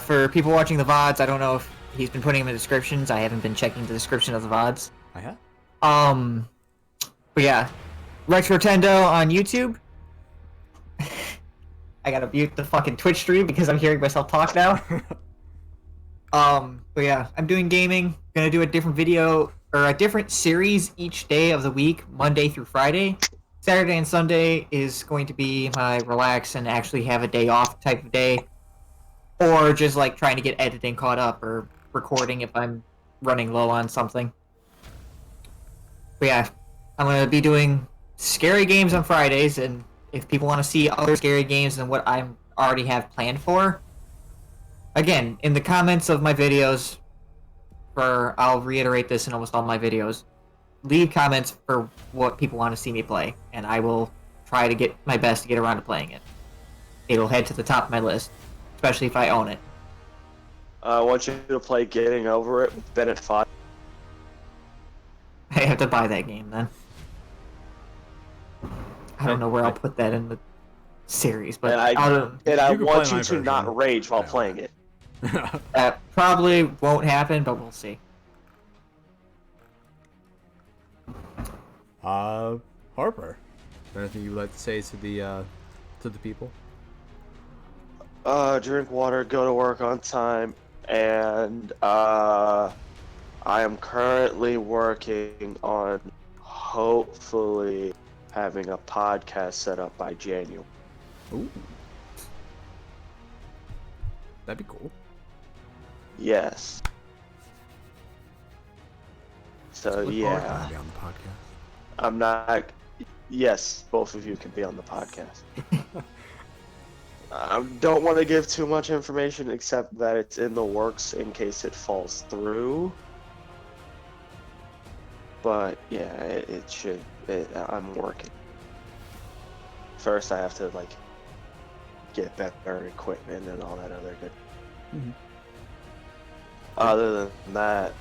For people watching the VODs, I don't know if he's been putting them in the descriptions. I haven't been checking the description of the VODs. I have. But yeah, Retro Tendo on YouTube. I gotta mute the fucking Twitch stream because I'm hearing myself talk now. But yeah, I'm doing gaming. Gonna do a different video or a different series each day of the week, Monday through Friday. Saturday and Sunday is going to be my relax and actually have a day off type of day, or just like trying to get editing caught up or recording if I'm running low on something. But yeah, I'm gonna be doing scary games on Fridays, and if people want to see other scary games than what I already have planned for, again, in the comments of my videos, I'll reiterate this in almost all my videos, leave comments for what people want to see me play, and I will try to get my best to get around to playing it. It'll head to the top of my list, especially if I own it. I want you to play Getting Over It with Bennett Foddy. I have to buy that game then. I don't know where I'll put that in the series, but And I You can want play you my to not version. rage while playing it. that probably won't happen, but we'll see. Harper, anything you would like to say to the people? Drink water, go to work on time, and I am currently working on hopefully having a podcast set up by January. Ooh, that'd be cool. Yes. So Look forward to yeah, being on the podcast. I'm not. Yes, both of you can be on the podcast. I don't want to give too much information except that it's in the works in case it falls through. But yeah, it should. I'm working. First, I have to like get better equipment and all that other good. Mhm. Other than that,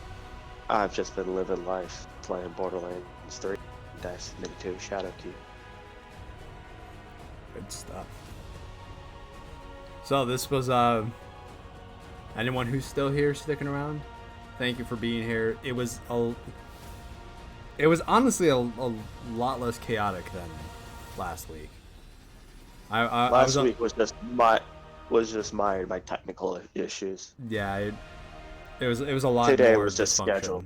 I've just been living life playing Borderlands 3, Destiny 2. Shout out to you. Good stuff. So this was anyone who's still here sticking around, thank you for being here. It was honestly a lot less chaotic than last week. Last week was just mired by technical issues. Yeah, it was a lot Today more was just dysfunction. scheduled.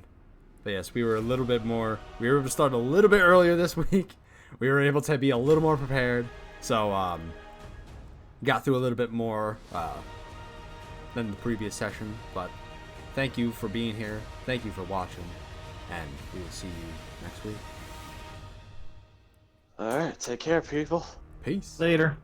But yes, we were able to start a little bit earlier this week. We were able to be a little more prepared. So got through a little bit more than the previous session, but thank you for being here. Thank you for watching, and we will see you next week. Alright, take care, people. Peace. Later.